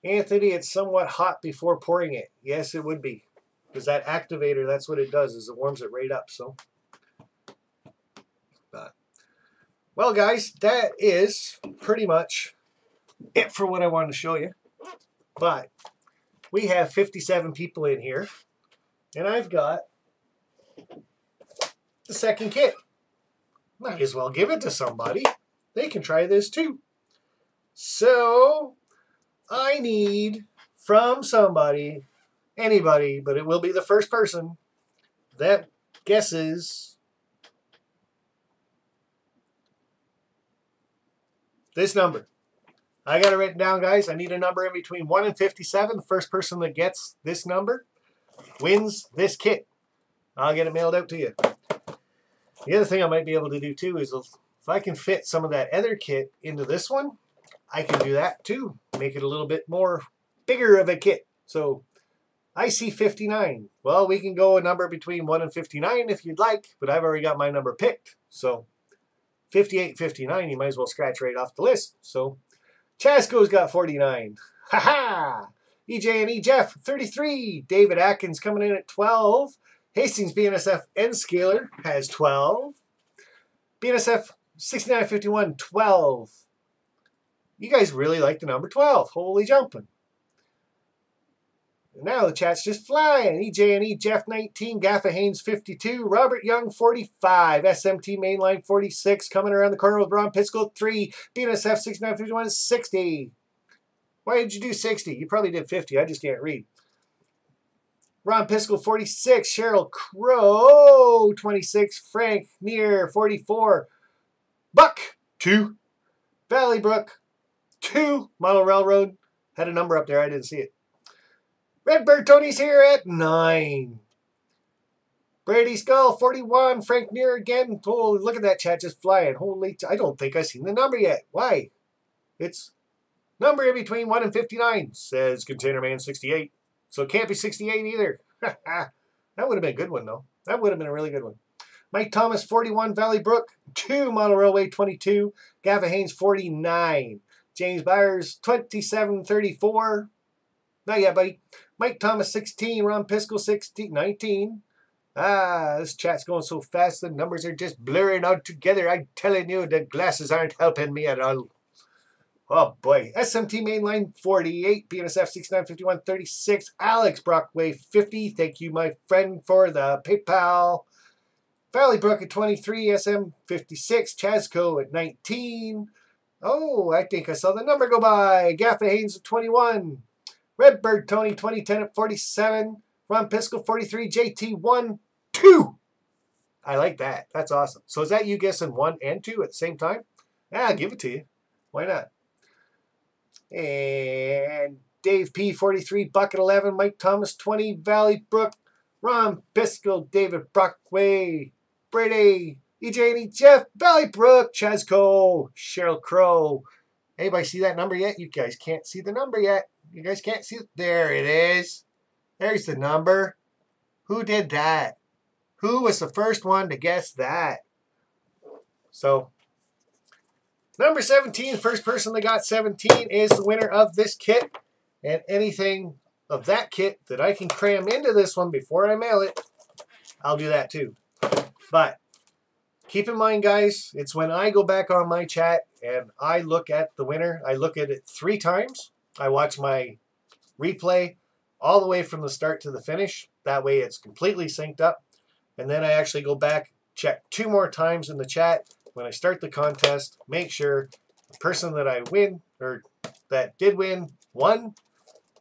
Anthony, it's somewhat hot before pouring it. Yes, it would be. Because that activator, that's what it does, is it warms it right up. So, well, guys, that is pretty much it for what I wanted to show you. But we have 57 people in here, and I've got the second kit. Might as well give it to somebody. They can try this too. So, I need from somebody, anybody, but it will be the first person that guesses this number. I got it written down, guys. I need a number in between 1 and 57. The first person that gets this number wins this kit. I'll get it mailed out to you. The other thing I might be able to do too is if I can fit some of that other kit into this one, I can do that too. Make it a little bit more bigger of a kit. So I see 59. Well, we can go a number between 1 and 59 if you'd like, but I've already got my number picked. So 58, 59, you might as well scratch right off the list. So Chasco's got 49. Ha ha! EJ and E Jeff, 33. David Atkins coming in at 12. Hastings BNSF N-Scaler has 12. BNSF 6951, 12. You guys really like the number 12. Holy jumping. And now the chat's just flying. EJ and E Jeff 19. Gaffa Haynes 52. Robert Young 45. SMT Mainline 46. Coming around the corner with Ron Pisco 3. BNSF 6951 is 60. Why did you do 60? You probably did 50. I just can't read. Ron Pisco 46. Cheryl Crow 26. Frank Near 44. Buck 2. Valley Brook 2. Model Railroad had a number up there. I didn't see it. Redbird Tony's here at 9. Brady Skull 41. Frank Near again. Oh, look at that chat just flying. Holy, I don't think I've seen the number yet. Why? It's number in between 1 and 59, says Container Man 68. So it can't be 68 either. That would have been a good one, though. That would have been a really good one. Mike Thomas, 41. Valley Brook, 2. Model Railway, 22. Gaffa Haynes, 49. James Byers, 2734. Not yet, buddy. Mike Thomas, 16. Ron Pisco, 16, 19. This chat's going so fast, the numbers are just blurring out together. I'm telling you, the glasses aren't helping me at all. Oh boy. SMT Mainline 48, BNSF 695136, Alex Brockway 50. Thank you, my friend, for the PayPal. Valley Brook at 23, SM 56, Chasco at 19. Oh, I think I saw the number go by. Gaffa Haynes at 21. Redbird Tony 2010 at 47. Ron Pisco 43, JT 1, 2. I like that. That's awesome. So is that you guessing 1 and 2 at the same time? Yeah, I'll give it to you. Why not? And Dave P 43, Bucket 11, Mike Thomas 20, Valley Brook, Ron Pisco, David Brockway, Brady, EJ and E, Jeff, Valley Brook, Chasco, Cheryl Crow. Anybody see that number yet? You guys can't see the number yet. You guys can't see it. There it is. There's the number. Who did that? Who was the first one to guess that? So, number 17, first person that got 17 is the winner of this kit. And anything of that kit that I can cram into this one before I mail it, I'll do that too. But keep in mind, guys, it's when I go back on my chat and I look at the winner, I look at it 3 times. I watch my replay all the way from the start to the finish. That way it's completely synced up. And then I actually go back, check 2 more times in the chat when I start the contest, make sure the person that I win, or that did win, won.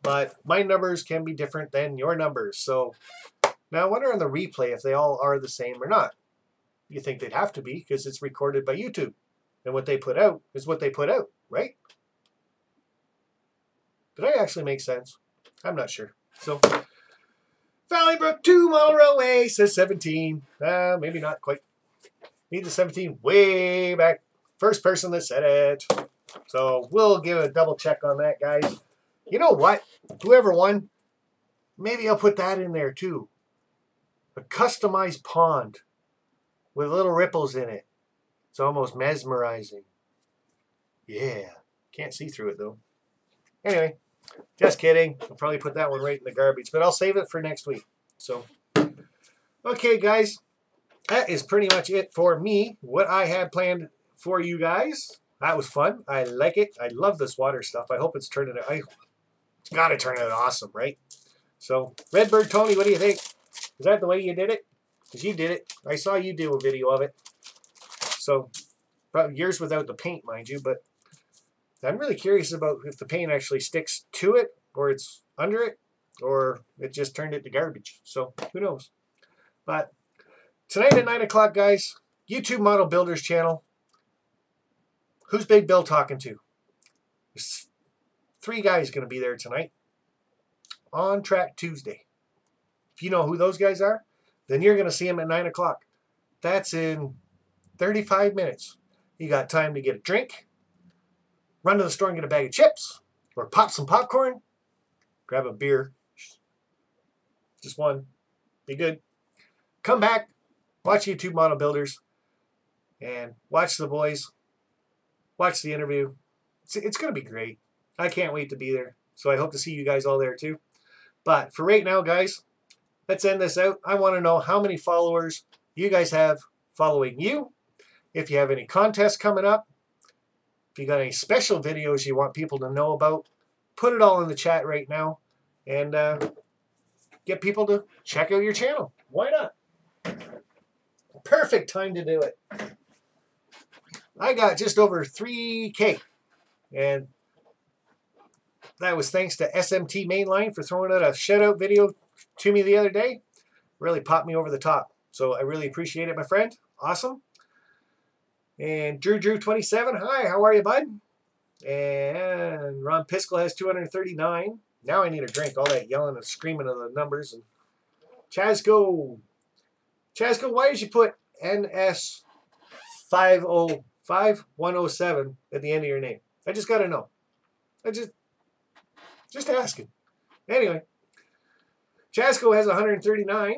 But my numbers can be different than your numbers. So now I wonder on the replay if they all are the same or not. You think they'd have to be because it's recorded by YouTube. And what they put out is what they put out, right? Did I actually make sense? I'm not sure. So, Valley Brook 2 mile away says 17. Maybe not quite. Need the 17 way back. First person that said it. So, we'll give a double check on that, guys. You know what? Whoever won, maybe I'll put that in there too. A customized pond with little ripples in it. It's almost mesmerizing. Yeah. Can't see through it though. Anyway, just kidding. I'll probably put that one right in the garbage, but I'll save it for next week. So, okay, guys. That is pretty much it for me. What I had planned for you guys. That was fun. I like it. I love this water stuff. I hope it's turning out. It's got to turn out awesome, right? So, Redbird Tony, what do you think? Is that the way you did it? Because you did it. I saw you do a video of it. So, probably yours without the paint, mind you, but I'm really curious about if the paint actually sticks to it, or it's under it, or it just turned it to garbage. So, who knows? But tonight at 9 o'clock, guys, YouTube Model Builders channel. Who's Big Bill talking to? There's 3 guys going to be there tonight on Track Tuesday. If you know who those guys are, then you're going to see them at 9 o'clock. That's in 35 minutes. You got time to get a drink, run to the store and get a bag of chips, or pop some popcorn, grab a beer. Just one. Be good. Come back, watch YouTube Model Builders, and watch the boys. Watch the interview. It's going to be great. I can't wait to be there. So I hope to see you guys all there too. But for right now, guys, let's end this out. I want to know how many followers you guys have following you. If you have any contests coming up, if you got any special videos you want people to know about, put it all in the chat right now and get people to check out your channel. Why not? Perfect time to do it. I got just over 3K, and that was thanks to SMT Mainline for throwing out a shout-out video to me the other day. Really popped me over the top. So I really appreciate it, my friend. Awesome. And Drew27, hi, how are you, bud? And Ron Piskel has 239. Now I need a drink. All that yelling and screaming of the numbers. And Chasco, why did you put NS505107 at the end of your name? I just got to know. Just asking. Anyway, Chasco has 139.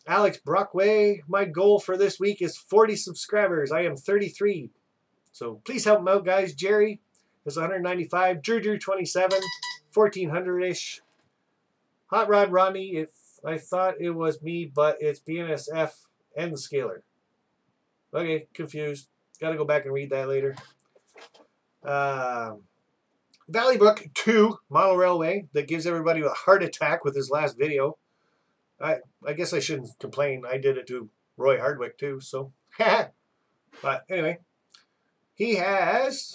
Alex Brockway, my goal for this week is 40 subscribers. I am 33. So please help him out, guys. Jerry is 195. Drew27, 1400-ish. Hot Rod Rodney, if I thought it was me, but it's BNSF and the scaler. Okay, confused. Got to go back and read that later. Valley Brook 2 model railway that gives everybody a heart attack with his last video. I guess I shouldn't complain. I did it to Roy Hardwick too, so. But anyway, he has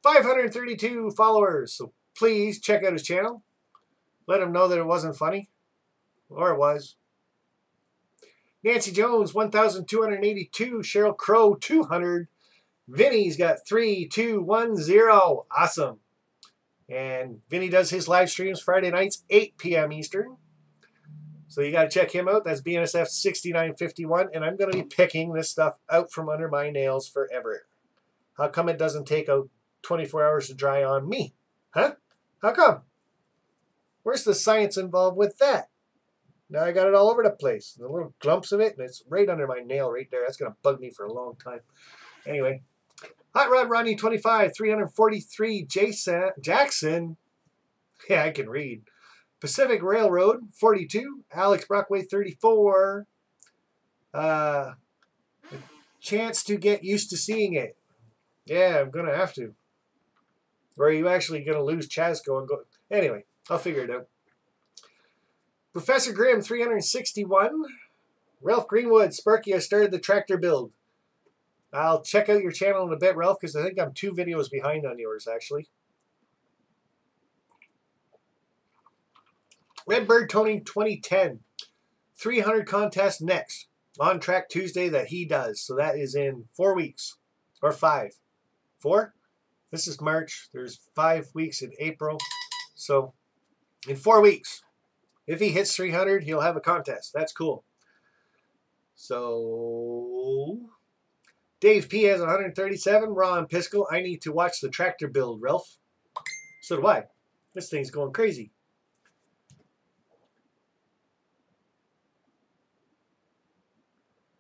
532 followers, so please check out his channel. Let him know that it wasn't funny, or it was. Nancy Jones, 1,282. Cheryl Crow, 200. Vinny's got 3,210. Awesome. And Vinny does his live streams Friday nights, 8 p.m. Eastern. So you got to check him out. That's BNSF 6951. And I'm going to be picking this stuff out from under my nails forever. How come it doesn't take 24 hours to dry on me? Huh? How come? Where's the science involved with that? Now I got it all over the place. The little clumps of it, and it's right under my nail right there. That's going to bug me for a long time. Anyway. Hot Rod Ronnie 25, 343. Jackson. Yeah, I can read. Pacific Railroad 42. Alex Brockway 34. Chance to get used to seeing it. Yeah, I'm going to have to. Or are you actually going to lose Chasco and go? Anyway, I'll figure it out. Professor Grimm 361. Ralph Greenwood. Sparky, I started the tractor build. I'll check out your channel in a bit, Ralph, because I think I'm 2 videos behind on yours, actually. Redbird Tony 2010. 300 contest next. On Track Tuesday that he does. So that is in 4 weeks. Or 5. 4? This is March. There's 5 weeks in April. So in 4 weeks. If he hits 300, he'll have a contest. That's cool. So... Dave P has 137. Ron Piskel, I need to watch the tractor build, Ralph. So do I. This thing's going crazy.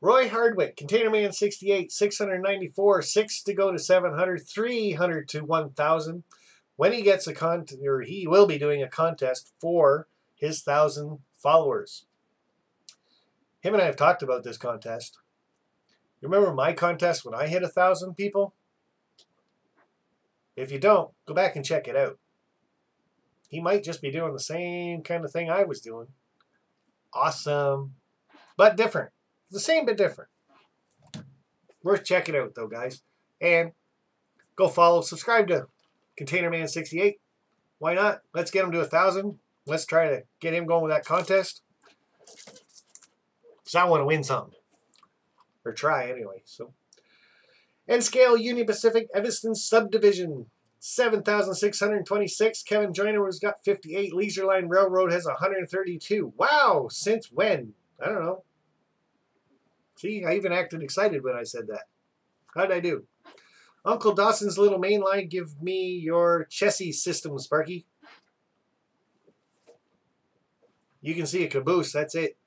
Roy Hardwick, Container Man 68, 694, 6 to go to 700, 300 to 1,000. When he gets a contest, or he will be doing a contest for his 1,000 followers. Him and I have talked about this contest. You remember my contest when I hit 1,000 people? If you don't, go back and check it out. He might just be doing the same kind of thing I was doing. Awesome. But different. The same but different. Worth checking out though, guys. And go follow, subscribe to Container Man 68. Why not? Let's get him to 1,000. Let's try to get him going with that contest. Because I want to win something. Or try anyway. So, N Scale Union Pacific Evanston Subdivision 7,626. Kevin Joyner has got 58. Leisure Line Railroad has 132. Wow! Since when? I don't know. See, I even acted excited when I said that. How'd I do? Uncle Dawson's Little Main Line. Give me your chassis system, Sparky. You can see a caboose. That's it.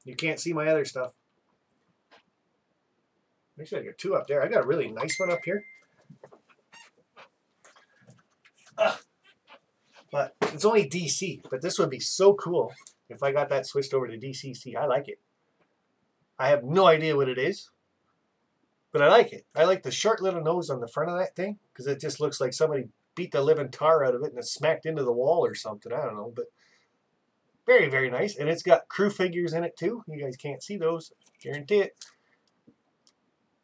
You can't see my other stuff. Actually, I got 2 up there. I got a really nice one up here. But it's only DC. But this would be so cool if I got that switched over to DCC. I like it. I have no idea what it is. But I like it. I like the short little nose on the front of that thing. Because it just looks like somebody beat the living tar out of it and it smacked into the wall or something. I don't know. But very, very nice. And it's got crew figures in it too. You guys can't see those. Guarantee it.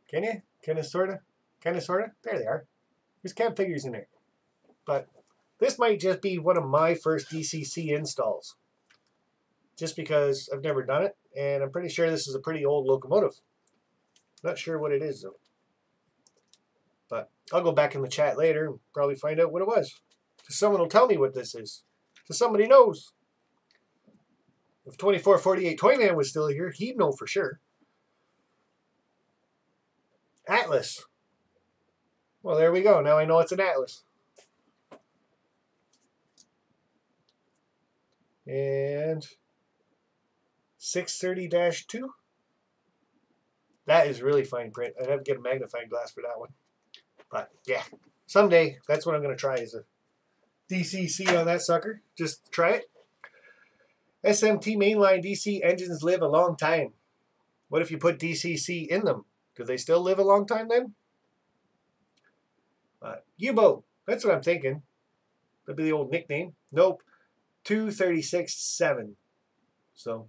Can you? Kind of, sort of? Kind of, sort of? There they are. There's cab figures in there. But this might just be one of my first DCC installs. Just because I've never done it. And I'm pretty sure this is a pretty old locomotive. Not sure what it is, though. But I'll go back in the chat later and probably find out what it was. Because someone will tell me what this is. Because somebody knows. If 2448 Toyman was still here, he'd know for sure. Atlas. Well, there we go. Now I know it's an Atlas. And 630-2. That is really fine print. I'd have to get a magnifying glass for that one. But, yeah. Someday, that's what I'm going to try is a DCC on that sucker. Just try it. SMT mainline DC engines live a long time. What if you put DCC in them? Do they still live a long time then? U-boat. That's what I'm thinking. That'd be the old nickname. Nope. 236.7. So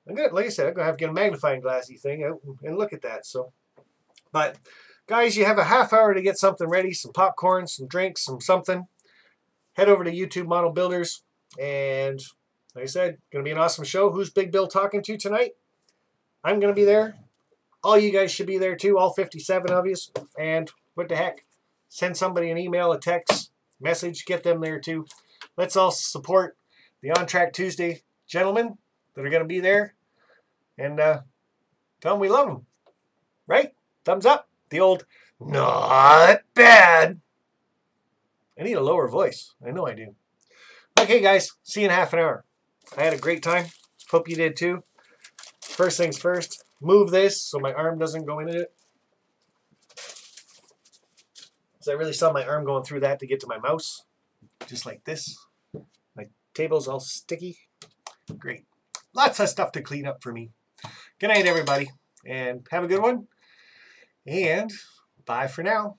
I'm gonna, like I said, I'm gonna have to get a magnifying glassy thing out and look at that. So, but guys, you have a half hour to get something ready, some popcorn, some drinks, some something. Head over to YouTube Model Builders, and like I said, gonna be an awesome show. Who's Big Bill talking to tonight? I'm gonna be there. All you guys should be there too, all 57 of you. And what the heck? Send somebody an email, a text, message, get them there too. Let's all support the On Track Tuesday gentlemen that are going to be there. And tell them we love them. Right? Thumbs up. The old, not bad. I need a lower voice. I know I do. Okay, guys. See you in half an hour. I had a great time. Hope you did too. First things first. Move this so my arm doesn't go into it. So I really saw my arm going through that to get to my mouse. Just like this. My table's all sticky. Great. Lots of stuff to clean up for me. Good night, everybody. And have a good one. And bye for now.